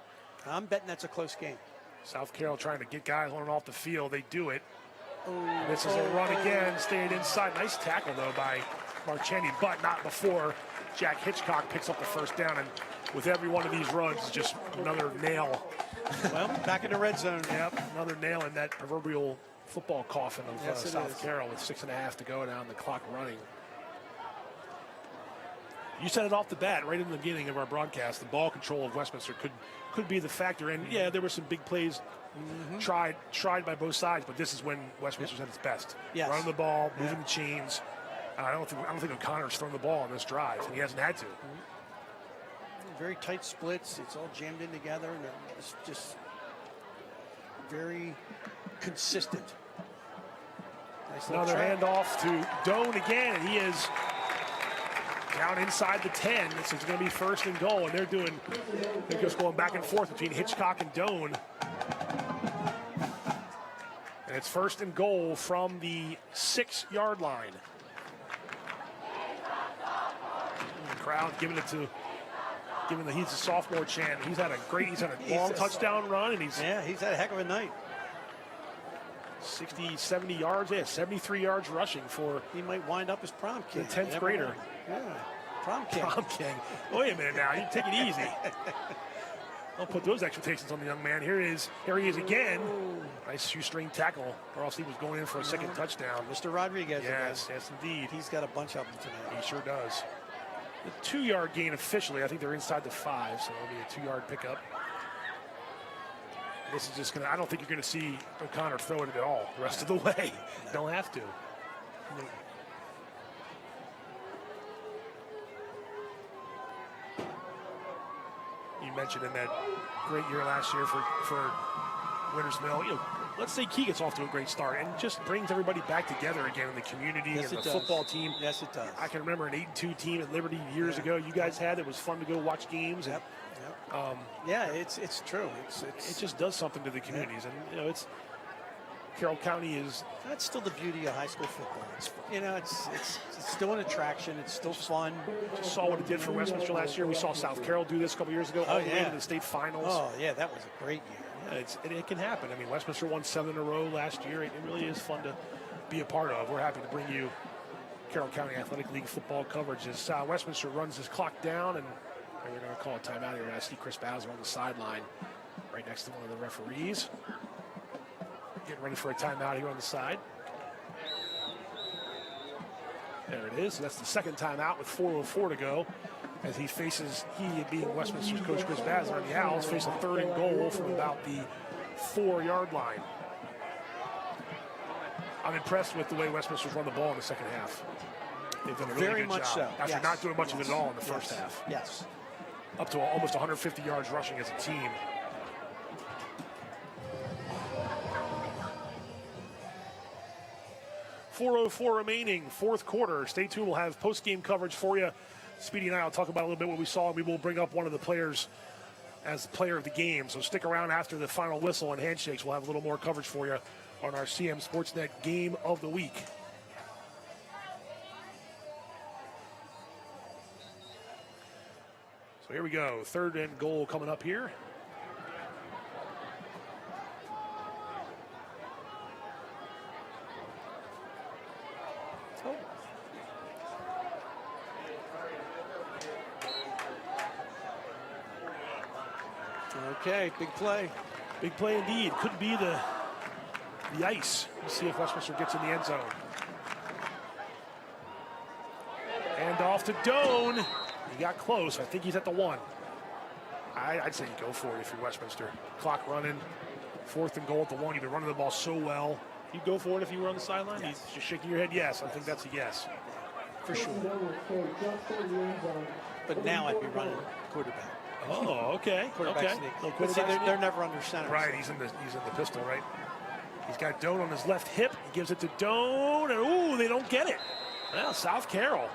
I'm betting that's a close game. South Carroll trying to get guys on and off the field. They do it. This is a run again, staying inside. Nice tackle though by Marchetti, but not before Jack Hitchcock picks up the first down. And with every one of these runs, just another nail. Well, back in the red zone. Yep, another nail in that proverbial football coffin of Yes, it South is. Carroll with 6.5 to go down, the clock running. You said it off the bat, right in the beginning of our broadcast, the ball control of Westminster could be the factor. And yeah, there were some big plays tried by both sides, but this is when Westminster's at its best. Yes. Running the ball, moving the chains. I don't think O'Connor's thrown the ball on this drive, and he hasn't had to. Very tight splits. It's all jammed in together, and it's just very consistent. Nice little Another trap. handoff to Doan again, and he is down inside the 10. This is going to be 1st and goal, and they're just going back and forth between Hitchcock and Doan. And it's 1st and goal from the 6-yard line. And the crowd giving he's a sophomore chant. He's had a long touchdown run, and he's had a heck of a night. 60, 70 yards. Yeah, 73 yards rushing for. He might wind up as prom king. The 10th grader. Yeah, prom king. Prom king. Wait a minute now. You take it easy. Don't put those expectations on the young man. Here he is again. Nice shoestring tackle, or else he was going in for a second touchdown. Mr. Rodriguez. Yes, indeed. He's got a bunch of them tonight. He sure does. The 2-yard gain officially. I think they're inside the 5, so it'll be a 2-yard pickup. This is just I don't think you're gonna see O'Connor throw it at all the rest of the way. Don't have to. You mentioned in that great year last year for Winters Mill, let's say Key gets off to a great start and just brings everybody back together again in the community and the football team. Yes, it does. I can remember an 8-2 team at Liberty years ago you guys had. It was fun to go watch games. Yep. And, yeah, it's true. it just does something to the communities, and Carroll County is That's still the beauty of high school football. It's still an attraction. It's still fun. just saw what it did for Westminster last year. We saw South Carroll do this a couple years ago, all the way to the state finals. Oh, yeah, that was a great year. Yeah, it can happen. I mean, Westminster won 7 in a row last year. It really is fun to be a part of. We're happy to bring you Carroll County Athletic League football coverage as Westminster runs his clock down, and we're going to call a timeout here. I see Chris Bowser on the sideline right next to one of the referees. Getting ready for a timeout here on the side. There it is. So that's the second timeout with 4:04 to go. As he being Westminster's coach Chris Bowser and the Owls, face a 3rd and goal from about the 4-yard line. I'm impressed with the way Westminster's run the ball in the second half. They've done a really Very good much job. so. After not doing much of it at all in the first half. Yes. Up to almost 150 yards rushing as a team. .404 remaining, 4th quarter. Stay tuned. We'll have post-game coverage for you. Speedy and I will talk about a little bit what we saw, and we will bring up one of the players as the player of the game. So stick around after the final whistle and handshakes. We'll have a little more coverage for you on our CMSportsNet Game of the Week. So here we go. 3rd and goal coming up here. Okay, big play. Big play indeed. Could be the ice. We'll see if Westminster gets in the end zone. And off to Doan. He got close. I think he's at the 1. I'd say you go for it if you're Westminster. Clock running. 4th and goal at the 1. You've been running the ball so well. You'd go for it if you were on the sideline? Yes. You're just shaking your head yes. I think that's a yes. For sure. But now I'd be running quarterback. Oh, okay. Quarterback sneak. But see, they're never under center. Right, he's in the pistol, right? He's got Doan on his left hip. He gives it to Doan, and ooh, they don't get it. Well, South Carroll.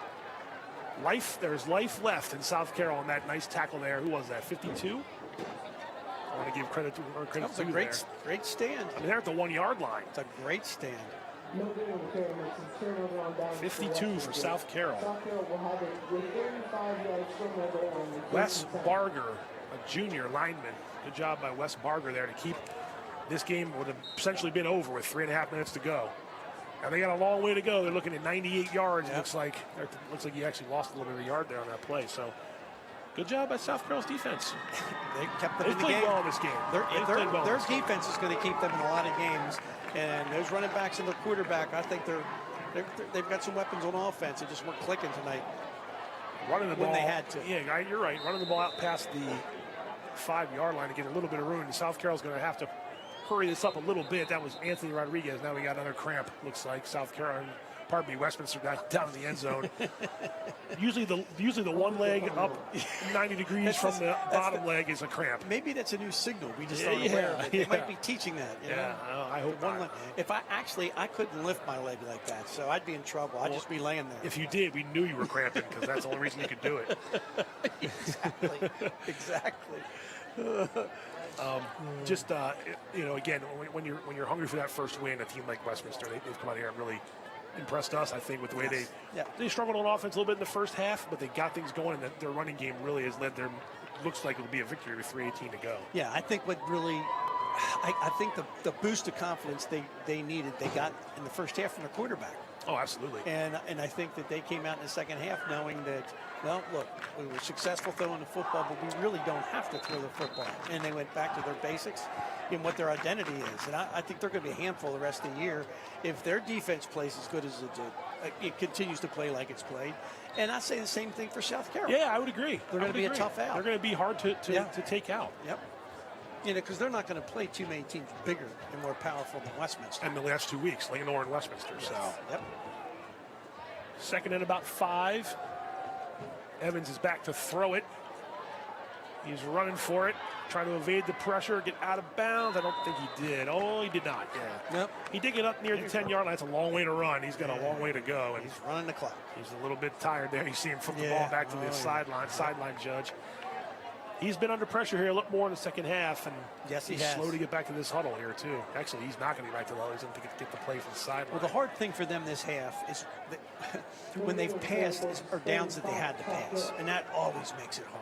There's life left in South Carroll on that nice tackle there. Who was that, 52? I want to give credit to her. That was a great stand. I mean, they're at the 1-yard line. It's a great stand. 52 for South Carroll. Wes Barger, a junior lineman. Good job by Wes Barger there to keep this game would have essentially been over with 3.5 minutes to go. Now they got a long way to go. They're looking at 98 yards. Yep. Looks like you actually lost a little bit of a yard there on that play. So good job by South Carroll's defense. They kept them They in the played game. well in this game. Their defense is going to keep them in a lot of games. And those running backs and the quarterback, I think they've got some weapons on offense. They just weren't clicking tonight. Running the ball when they had to. Yeah, you're right. Running the ball out past the 5-yard line to get a little bit of room. And South Carroll's going to have to hurry this up a little bit. That was Anthony Rodriguez. Now we got another cramp. Looks like Westminster got down in the end zone. usually the one leg up 90 degrees from the bottom leg is a cramp. Maybe that's a new signal. We just aren't aware of it. They might be teaching that. You know? I hope one not. leg. If I couldn't lift my leg like that, so I'd be in trouble. I'd just be laying there. If you did, we knew you were cramping because that's the only reason you could do it. Exactly. Again, when you're hungry for that first win, a team like Westminster, they've come out here and really impressed us, I think, with the way they struggled on offense a little bit in the first half, but they got things going, and their running game really has led them. Looks like it'll be a victory with 3:18 to go. Yeah, I think I think the boost of confidence they needed, they got in the first half from their quarterback. Oh, absolutely. And I think that they came out in the second half knowing that, well, look, we were successful throwing the football, but we really don't have to throw the football. And they went back to their basics and what their identity is. And I think they're going to be a handful the rest of the year if their defense plays as good as it did. It continues to play like it's played. And I say the same thing for South Carroll. Yeah, I would agree. They're going to be a tough out. They're going to be hard to take out. Yep. Because they're not going to play too many teams bigger and more powerful than Westminster. And the last 2 weeks, Langenor and Westminster. Yes. So, yep. Second and about 5. Evans is back to throw it. He's running for it, trying to evade the pressure, get out of bounds. I don't think he did. Oh, he did not. Yeah. Nope. He did get up near the 10-yard line. That's a long way to run. He's got a long way to go. And he's running the clock. He's a little bit tired there. You see him flip the ball back to the sideline judge. He's been under pressure here a lot more in the second half, and yes, he's slow to get back to this huddle here too. Actually, he's not going to be back to the huddle. He's going to get the play from the sideline. Well, the hard thing for them this half is that when they've passed are downs that they had to pass, and that always makes it hard.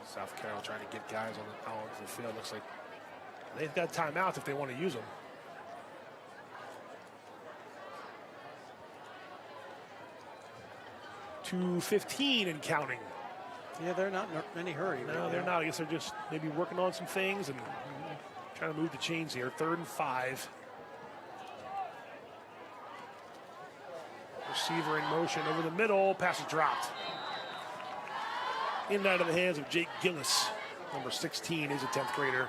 South Carroll trying to get guys on the field. Looks like they've got timeouts if they want to use them. .2:15 and counting. Yeah, they're not in any hurry. No, they're not. I guess they're just maybe working on some things and trying to move the chains here. 3rd and 5. Receiver in motion over the middle. Pass is dropped. In and out of the hands of Jake Gillis. Number 16 is a 10th grader.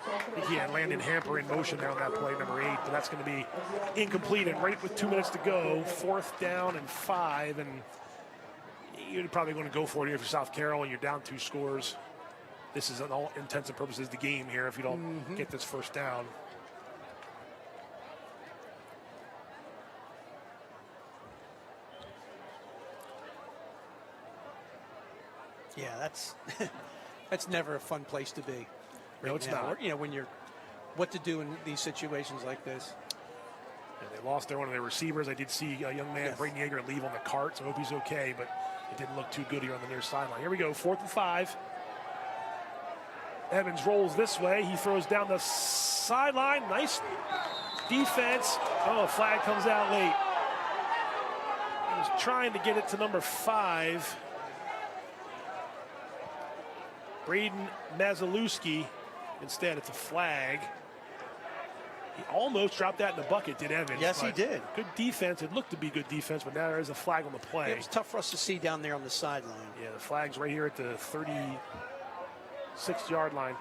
I think he had Landon Hamper in motion there on that play, number 8, but that's going to be incomplete. And right with 2 minutes to go, 4th down and 5, and you're probably going to go for it here if you're South Carroll and you're down 2 scores. This is, in all intents and purposes, the game here if you don't get this first down. Yeah, that's never a fun place to be. No, it's not. You know, when you're what to do in these situations like this. And they lost one of their receivers. I did see a young man, Braden Yeager, leave on the cart, so I hope he's okay, but it didn't look too good here on the near sideline. Here we go, 4th and 5. Evans rolls this way. He throws down the sideline. Nice defense. Oh, a flag comes out late. He was trying to get it to number 5. Braden Mazalewski. Instead, it's a flag. He almost dropped that in the bucket, did Evans? Yes, he did. Good defense. It looked to be good defense, but now there is a flag on the play. It was tough for us to see down there on the sideline. Yeah, the flag's right here at the 36-yard line.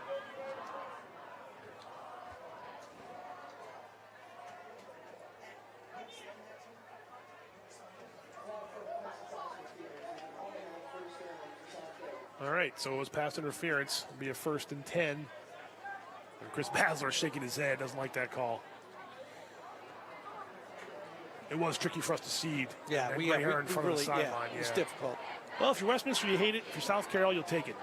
All right, so it was pass interference. It'll be a 1st and 10. And Chris Basler shaking his head, doesn't like that call. It was tricky for us to seed. Yeah, we right here in front of the sideline. It's difficult. Well, if you're Westminster, you hate it. If you're South Carroll, you'll take it.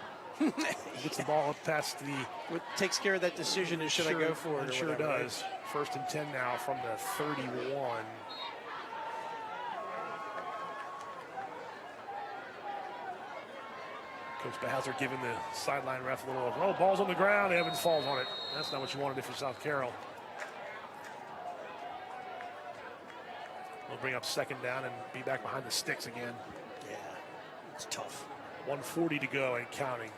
Gets the ball up past the. What takes care of that decision is should I go for it? It sure does. 1st and 10 now from the 31. Coach Bowser giving the sideline ref a little, oh, ball's on the ground, Evans falls on it. That's not what you wanted if you're South Carroll. We'll bring up 2nd down and be back behind the sticks again. Yeah, it's tough. 1:40 to go and counting.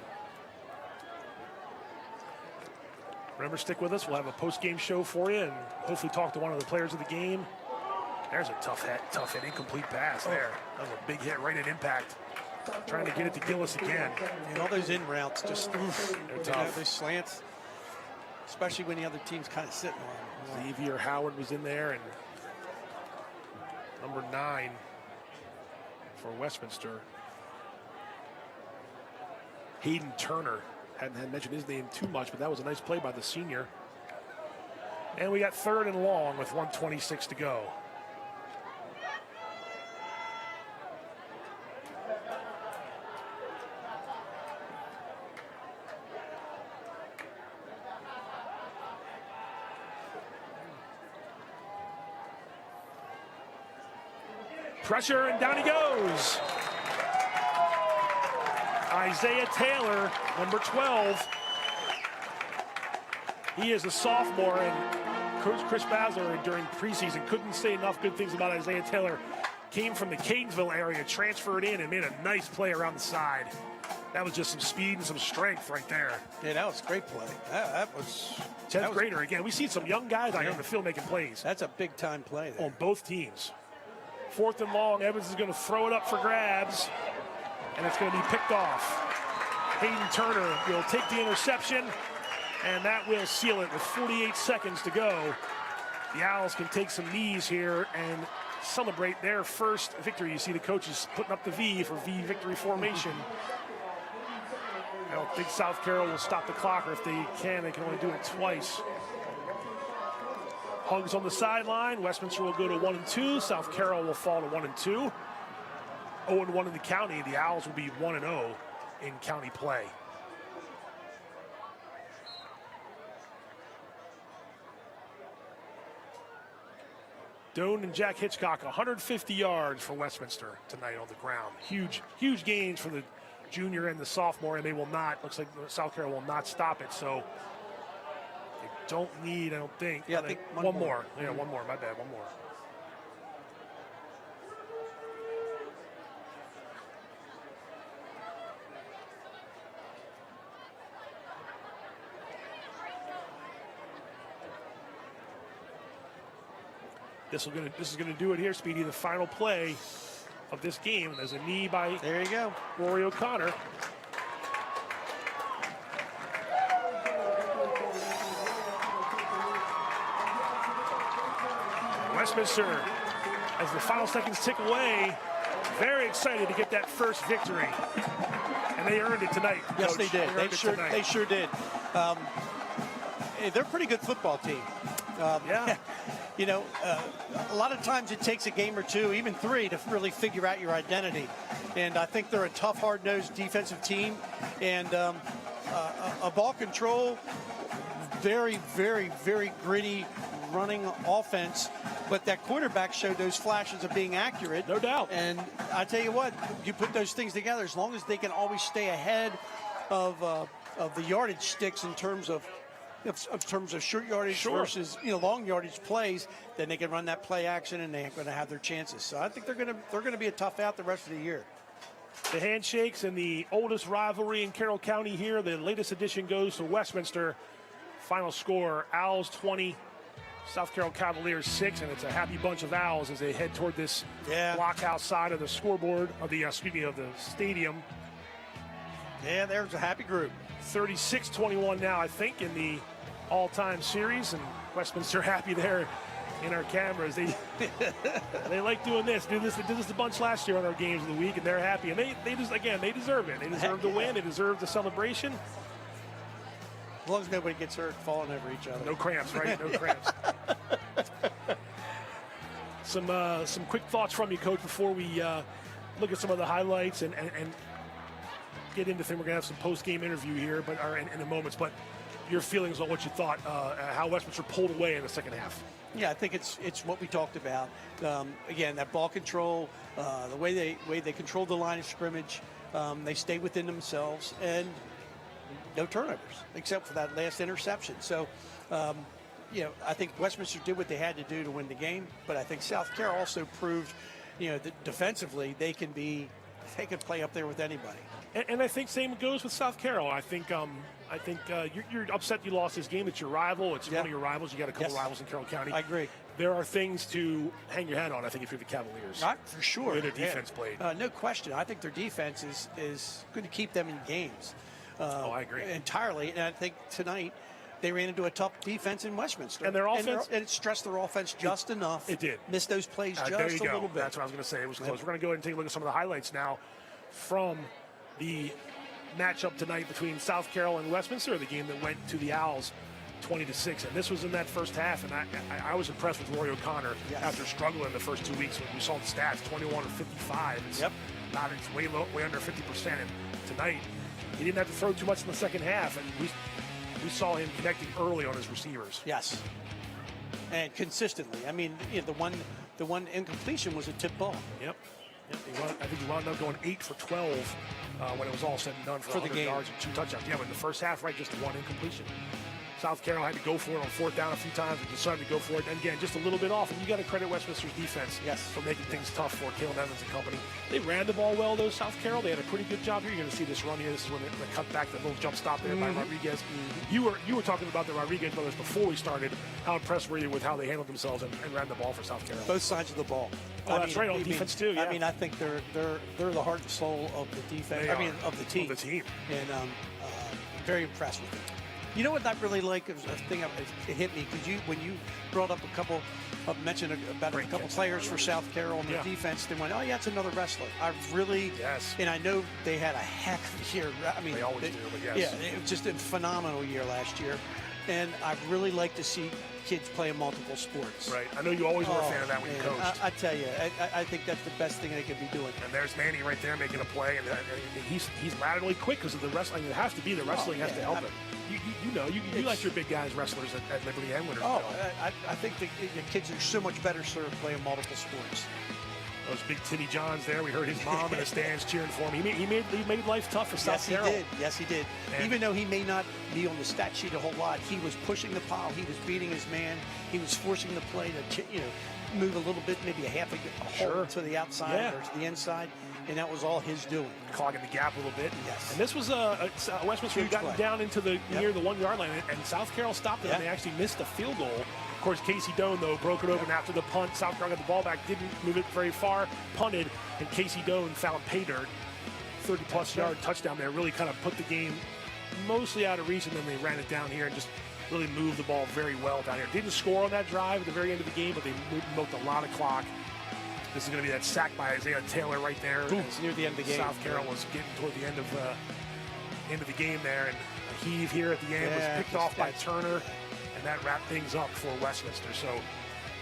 Remember, stick with us. We'll have a post-game show for you and hopefully talk to one of the players of the game. There's a tough hit, incomplete pass there. That was a big hit right at impact. Trying to get it to Gillis again. And all those in routes just they're tough. Those slants, especially when the other team's kind of sitting on them. Xavier Howard was in there, and number 9 for Westminster, Hayden Turner. Hadn't mentioned his name too much, but that was a nice play by the senior. And we got 3rd and long with 1:26 to go. Pressure, and down he goes. Isaiah Taylor, number 12. He is a sophomore, and Coach Chris Basler during preseason couldn't say enough good things about Isaiah Taylor. Came from the Catonsville area, transferred in, and made a nice play around the side. That was just some speed and some strength right there. Yeah, that was a great play. That was 10th grader again. We see some young guys out here on the field making plays. That's a big time play there. On both teams. 4th and long. Evans is going to throw it up for grabs, and it's going to be picked off. Hayden Turner will take the interception, and that will seal it with 48 seconds to go. The Owls can take some knees here and celebrate their first victory. You see the coaches putting up the V for V victory formation. I don't think South Carroll will stop the clock, or if they can only do it twice. Hugs on the sideline. Westminster will go to 1 and 2. South Carroll will fall to 1 and 2. 0-1 in the county. The Owls will be 1-0 in county play. Doan and Jack Hitchcock, 150 yards for Westminster tonight on the ground. Huge gains for the junior and the sophomore, and they will not, looks like South Carolina will not stop it, so they don't need, I don't think. Yeah, I think one more. Yeah, one more, my bad, one more. This is gonna do it here, Speedy. The final play of this game. There's a knee by there you go, Rory O'Connor. Westminster, as the final seconds tick away, very excited to get that first victory, and they earned it tonight. Yes, Coach. they did. They sure did. They're a pretty good football team. Yeah. You know, a lot of times it takes a game or two, even three, to really figure out your identity. And I think they're a tough, hard-nosed defensive team. And a ball control, very, very, very gritty running offense. But that quarterback showed those flashes of being accurate. No doubt. And I tell you what, you put those things together, as long as they can always stay ahead of the yardage sticks in terms of short yardage versus long yardage plays, then they can run that play action and they're going to have their chances. So I think they're going to be a tough out the rest of the year. The handshakes and the oldest rivalry in Carroll County here. The latest edition goes to Westminster. Final score: Owls 20, South Carroll Cavaliers 6, and it's a happy bunch of Owls as they head toward this blockhouse side of the scoreboard of the of the stadium. Yeah, there's a happy group. 36-21 now, I think, in the all-time series, and Westminster happy there in our cameras. They like doing this. They did this a bunch last year on our games of the week, and they're happy. And they deserve it. They deserve the win. They deserve the celebration. As long as nobody gets hurt falling over each other. No cramps, right? No cramps. Some quick thoughts from you, Coach, before we look at some of the highlights and get into things. We're going to have some post-game interview here, but in a moment. But your feelings on what you thought, how Westminster pulled away in the second half. Yeah, I think it's what we talked about. Again, that ball control, the way they controlled the line of scrimmage, they stayed within themselves, and no turnovers except for that last interception. So, I think Westminster did what they had to do to win the game, but I think South Carroll also proved, that defensively they can play up there with anybody. And I think same goes with South Carroll. I think you're upset you lost this game. It's your rival. It's one of your rivals. You got a couple rivals in Carroll County. I agree. There are things to hang your hat on, I think, if you're the Cavaliers. Not for sure. The way their defense played. No question. I think their defense is going to keep them in games. I agree. Entirely. And I think tonight they ran into a tough defense in Westminster. And their offense. And it stressed their offense just enough. It did. Missed those plays just there you a go. little bit. That's what I was going to say. It was close. We're going to go ahead and take a look at some of the highlights now from the matchup tonight between South Carroll and Westminster, the game that went to the Owls 20-6. And this was in that first half, and I was impressed with Rory O'Connor after struggling the first 2 weeks. When we saw the stats, 21-55. It's way under 50%. And tonight, he didn't have to throw too much in the second half, and we saw him connecting early on his receivers. Yes, and consistently. I mean, the one incompletion was a tip ball. Yep. I think he wound up going 8 for 12 when it was all said and done for 100 the game. yards and 2 touchdowns. Yeah, but in the first half, just one incompletion. South Carroll had to go for it on fourth down a few times and decided to go for it. And again, just a little bit off. And you got to credit Westminster's defense for making things tough for Caleb Evans and company. They ran the ball well, though, South Carroll. They had a pretty good job here. You're going to see this run here. This is when they cut back, the little jump stop there by Rodriguez. You were talking about the Rodriguez brothers before we started. How impressed were you with how they handled themselves and ran the ball for South Carroll? Both sides of the ball. That's right, on defense too. Yeah. I mean, I think they're the heart and soul of the defense. Of the team. Of the team. And very impressed with it. You know what I really like? It hit me because when you brought up mentioned about a couple players for South Carroll on the defense, they went, oh yeah, it's another wrestler. And I know they had a heck of a year. I mean, they always do, but yes. Yeah, it was just a phenomenal year last year. And I really like to see kids playing multiple sports. Right. I know you always were a fan of that when you coached. I tell you, I think that's the best thing they could be doing. And there's Manny right there making a play, and he's laterally quick because of the wrestling. It has to be the wrestling has to help him. You like your big guys wrestlers at Liberty and Winter. I think the kids are so much better served playing multiple sports. Those big Timmy Johns there. We heard his mom in the stands cheering for him. He made life tough for South Carroll. Yes, he did. And even though he may not be on the stat sheet a whole lot, he was pushing the pile. He was beating his man. He was forcing the play to move a little bit, maybe a half a hole to the outside or to the inside. And that was all his doing. Clogging the gap a little bit. Yes. And this was Westminster who got down into the near the 1 yard line, and South Carroll stopped it, and they actually missed a field goal. Of course, Casey Doan, though, broke it open after the punt. South Carroll got the ball back, didn't move it very far, punted, and Casey Doan found pay dirt. 30-plus yard touchdown there. Really kind of put the game mostly out of reach, and then they ran it down here and just really moved the ball very well down here. Didn't score on that drive at the very end of the game, but they milked a lot of clock. This is going to be that sack by Isaiah Taylor right there. It's near the end of the game. South Carroll was getting toward the end of the game there, and a heave here at the end was picked off by Turner, and that wrapped things up for Westminster. So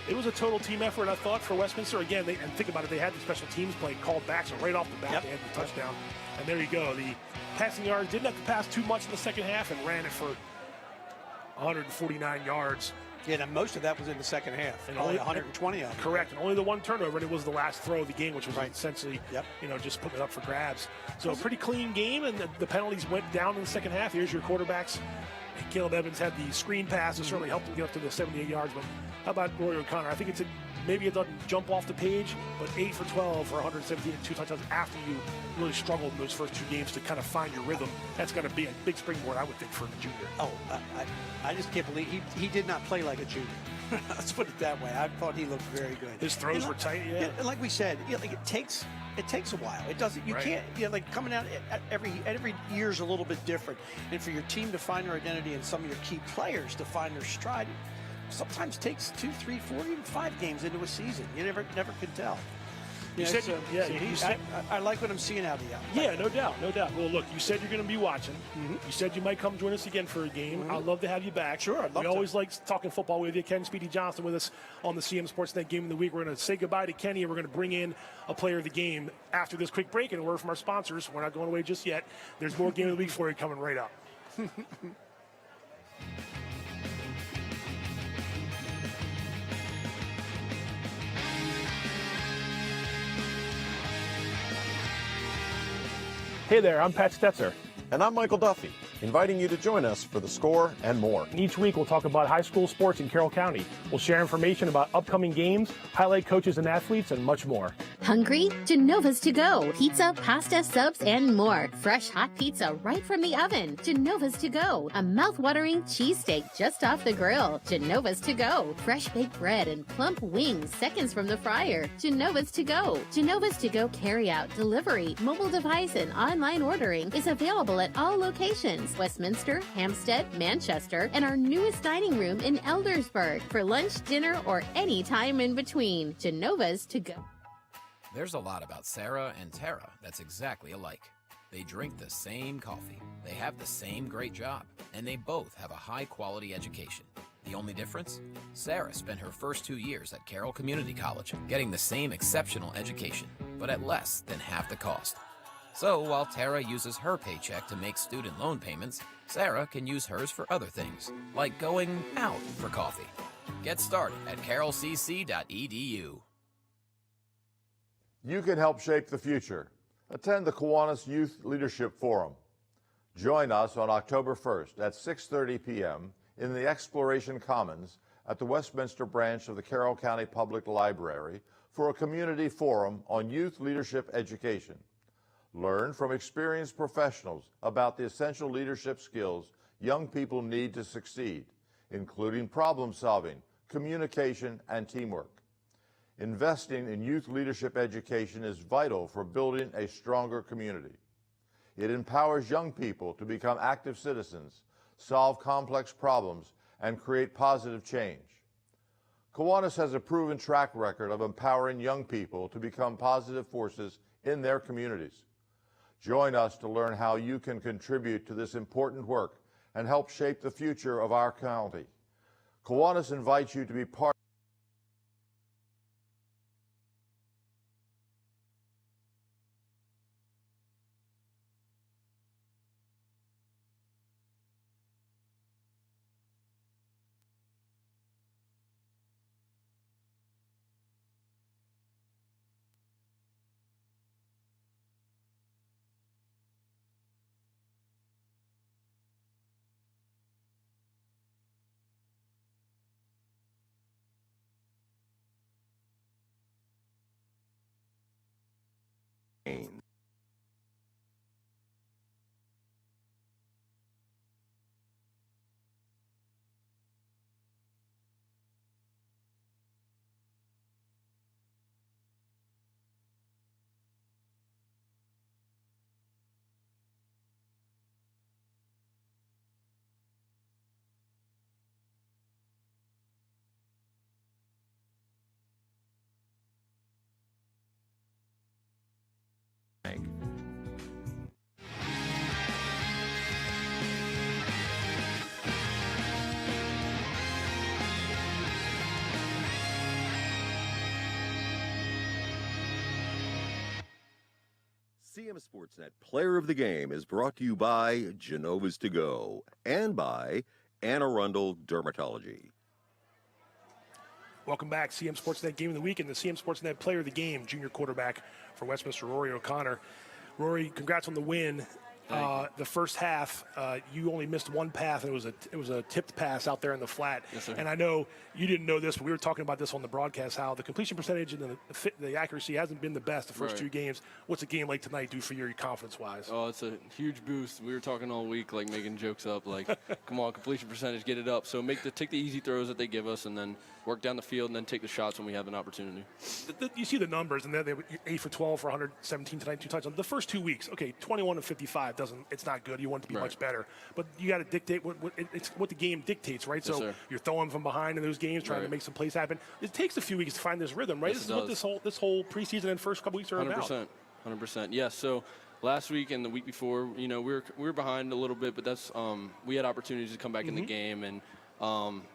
it was a total team effort, I thought, for Westminster. Again, and think about it, they had the special teams play called back, so right off the bat they had the touchdown. And there you go. The passing yards didn't have to pass too much in the second half and ran it for 149 yards. Yeah, and most of that was in the second half. And only 120 of them. Correct, and only the one turnover, and it was the last throw of the game, which was essentially, just putting it up for grabs. So a pretty clean game, and the penalties went down in the second half. Here's your quarterbacks. Caleb Evans had the screen pass. It certainly helped him get up to the 78 yards. But how about Rory O'Connor? I think maybe it doesn't jump off the page, but 8 for 12 for 117 and 2 touchdowns after you really struggled in those first two games to kind of find your rhythm. That's going to be a big springboard, I would think, for the junior. I just can't believe he did not play like a junior. Let's put it that way. I thought he looked very good. His throws were tight, like we said, it takes a while. It doesn't. You can't. Like coming out every year's a little bit different, and for your team to find their identity and some of your key players to find their stride, sometimes takes 2, 3, 4, even 5 games into a season. You never can tell. I like what I'm seeing out of you. Yeah, no doubt. Well, look, you said you're going to be watching. You said you might come join us again for a game. I'd love to have you back. Sure, I'd love to. We always like talking football with you. Ken Speedy Johnson with us on the CMSportsNet Game of the Week. We're going to say goodbye to Kenny, and we're going to bring in a player of the game after this quick break and a word from our sponsors. We're not going away just yet. There's more Game of the Week for you coming right up. Hey there, I'm Pat Stoetzer. And I'm Michael Duffy, inviting you to join us for The Score and more. Each week we'll talk about high school sports in Carroll County. We'll share information about upcoming games, highlight coaches and athletes, and much more. Hungry? Genova's to go. Pizza, pasta, subs, and more. Fresh hot pizza right from the oven. Genova's to go. A mouth-watering cheesesteak just off the grill. Genova's to go. Fresh baked bread and plump wings seconds from the fryer. Genova's to go. Genova's to go carry-out, delivery, mobile device, and online ordering is available at all locations. Westminster, Hampstead, Manchester, and our newest dining room in Eldersburg for lunch, dinner, or any time in between. Genova's to go. There's a lot about Sarah and Tara that's exactly alike. They drink the same coffee, they have the same great job, and they both have a high-quality education. The only difference? Sarah spent her first 2 years at Carroll Community College, getting the same exceptional education, but at less than half the cost. So while Tara uses her paycheck to make student loan payments, Sarah can use hers for other things, like going out for coffee. Get started at carrollcc.edu. You can help shape the future. Attend the Kiwanis Youth Leadership Forum. Join us on October 1st at 6:30 p.m. in the Exploration Commons at the Westminster branch of the Carroll County Public Library for a community forum on youth leadership education. Learn from experienced professionals about the essential leadership skills young people need to succeed, including problem solving, communication, and teamwork. Investing in youth leadership education is vital for building a stronger community. It empowers young people to become active citizens, solve complex problems, and create positive change. Kiwanis has a proven track record of empowering young people to become positive forces in their communities. Join us to learn how you can contribute to this important work and help shape the future of our county. Kiwanis invites you to be part Canes. CMSportsNet Player of the Game is brought to you by Genova's To Go and by Anne Arundel Dermatology. Welcome back. CM Sportsnet Game of the Week and the CM Sportsnet Player of the Game, junior quarterback for Westminster, Rory O'Connor. Rory, congrats on the win. The first half, you only missed one pass, and it was a tipped pass out there in the flat. Yes, sir. And I know you didn't know this, but we were talking about this on the broadcast, how the completion percentage and the accuracy hasn't been the best the first Right. two games. What's a game like tonight do for your confidence-wise? Oh, it's a huge boost. We were talking all week, like making jokes up, like, come on, completion percentage, get it up. So take the easy throws that they give us, and then work down the field, and then take the shots when we have an opportunity. You see the numbers, and they were 8 for 12 for 117 tonight, 2 touchdowns. The first 2 weeks, okay, 21 to 55 it's not good. You want it to be much better, but you got to dictate it's what the game dictates, right? Yes, so sir. you're throwing from behind in those games, trying to Right. make some plays happen. It takes a few weeks to find this rhythm, right? Yes, This it is what this whole preseason and first couple weeks are about. 100%. Yes. So last week and the week before, we were behind a little bit, but that's we had opportunities to come back in the game, and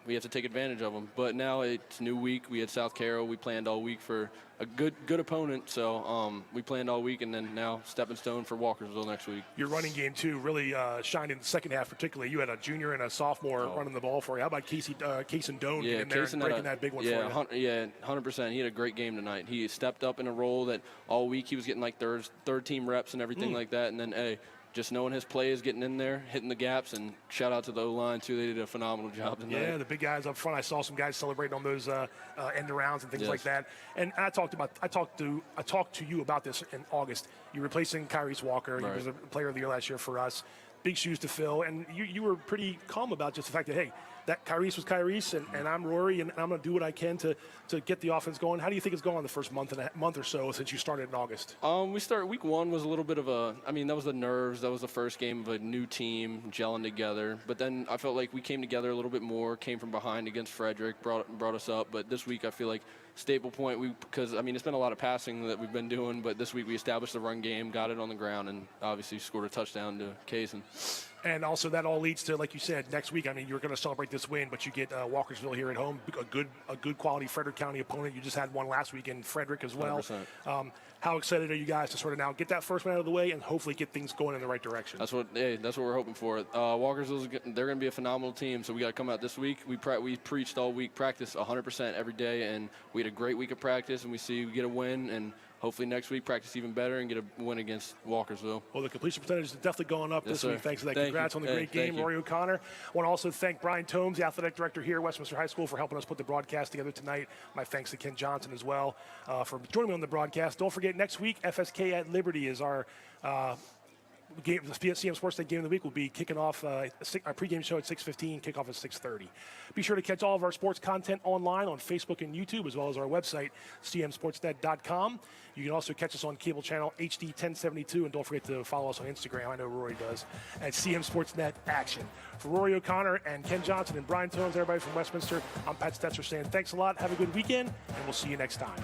we have to take advantage of them. But now it's new week. We had South Carroll. We planned all week for a good opponent. So we planned all week, and then now stepping stone for Walkersville next week. Your running game too really shined in the second half, particularly. You had a junior and a sophomore running the ball for you. How about Kaysen Doan getting in there and breaking that big one for you? Yeah, 100%. He had a great game tonight. He stepped up in a role that all week he was getting like third team reps and everything like that. And then just knowing his play is getting in there, hitting the gaps, and shout out to the O-line too. They did a phenomenal job tonight. Yeah, the big guys up front. I saw some guys celebrating on those end arounds and things like that. And I talked to you about this in August. You're replacing Kyrese Walker. Right. He was a player of the year last year for us. Big shoes to fill, and you were pretty calm about just the fact that, hey, that Kyrese was Kyrese, and I'm Rory, and I'm going to do what I can to get the offense going. How do you think it's going the first month or so since you started in August? We started week one was a little bit of that was the nerves. That was the first game of a new team gelling together. But then I felt like we came together a little bit more, came from behind against Frederick, brought us up. But this week I feel like staple point, because it's been a lot of passing that we've been doing, but this week we established the run game, got it on the ground, and obviously scored a touchdown to Kaysen. And also that all leads to, like you said, next week, you're going to celebrate this win, but you get Walkersville here at home, a good quality Frederick County opponent. You just had one last week in Frederick as well. 100%. How excited are you guys to sort of now get that first one out of the way and hopefully get things going in the right direction? That's what we're hoping for. Walkersville's they're going to be a phenomenal team, so we got to come out this week. We preached all week, practice 100% every day, and we had a great week of practice, and we get a win, and hopefully next week practice even better and get a win against Walkersville. Well, the completion percentage is definitely going up this week. Thanks for that. Thank Congrats you. on the great game, Rory O'Connor. I want to also thank Brian Tomes, the athletic director here at Westminster High School, for helping us put the broadcast together tonight. My thanks to Ken Johnson as well for joining me on the broadcast. Don't forget, next week, FSK at Liberty is our game. The CM Sportsnet Game of the Week will be kicking off our pregame show at 6:15, kickoff at 6:30. Be sure to catch all of our sports content online on Facebook and YouTube, as well as our website, cmsportsnet.com. You can also catch us on cable channel HD 1072, and don't forget to follow us on Instagram. I know Rory does, at CM Sportsnet Action. For Rory O'Connor and Ken Johnson and Brian Tones, everybody from Westminster, I'm Pat Stoetzer saying thanks a lot. Have a good weekend, and we'll see you next time.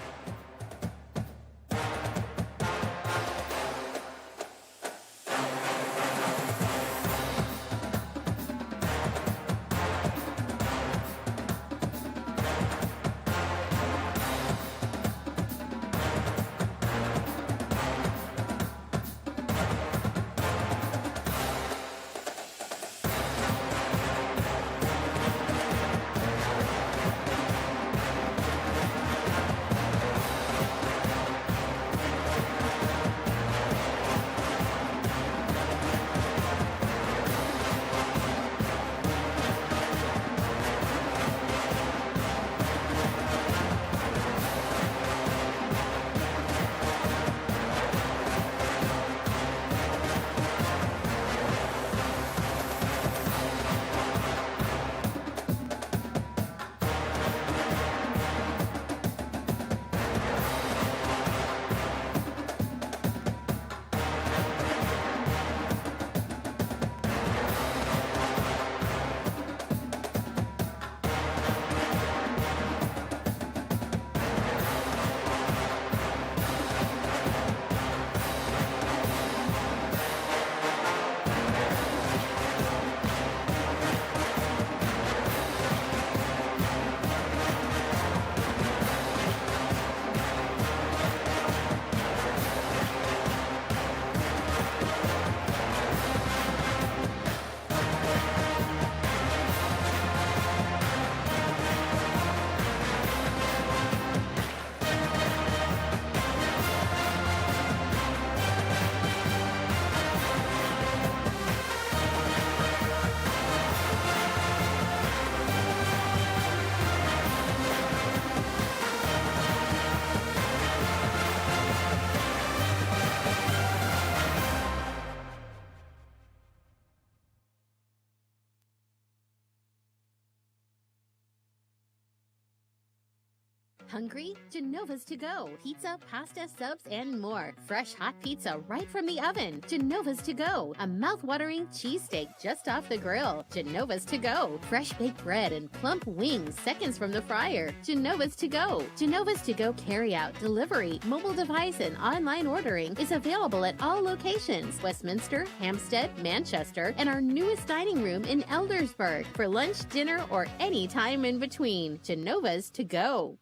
Hungry? Genova's to go. Pizza, pasta, subs, and more. Fresh hot pizza right from the oven. Genova's to go. A mouth-watering cheesesteak just off the grill. Genova's to go. Fresh baked bread and plump wings seconds from the fryer. Genova's to go. Genova's to go carry-out, delivery, mobile device, and online ordering is available at all locations. Westminster, Hampstead, Manchester, and our newest dining room in Eldersburg for lunch, dinner, or any time in between. Genova's to go.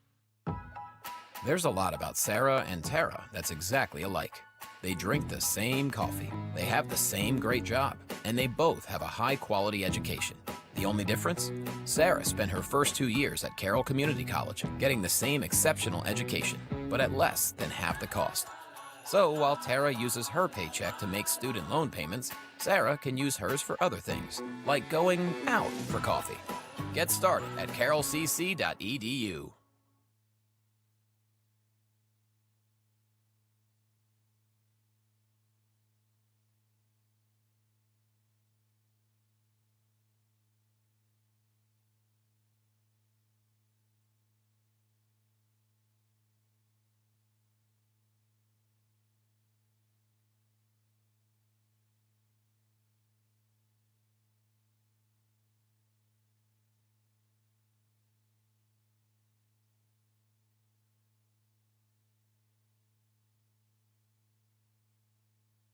There's a lot about Sarah and Tara that's exactly alike. They drink the same coffee, they have the same great job, and they both have a high-quality education. The only difference? Sarah spent her first 2 years at Carroll Community College, getting the same exceptional education, but at less than half the cost. So while Tara uses her paycheck to make student loan payments, Sarah can use hers for other things, like going out for coffee. Get started at carrollcc.edu.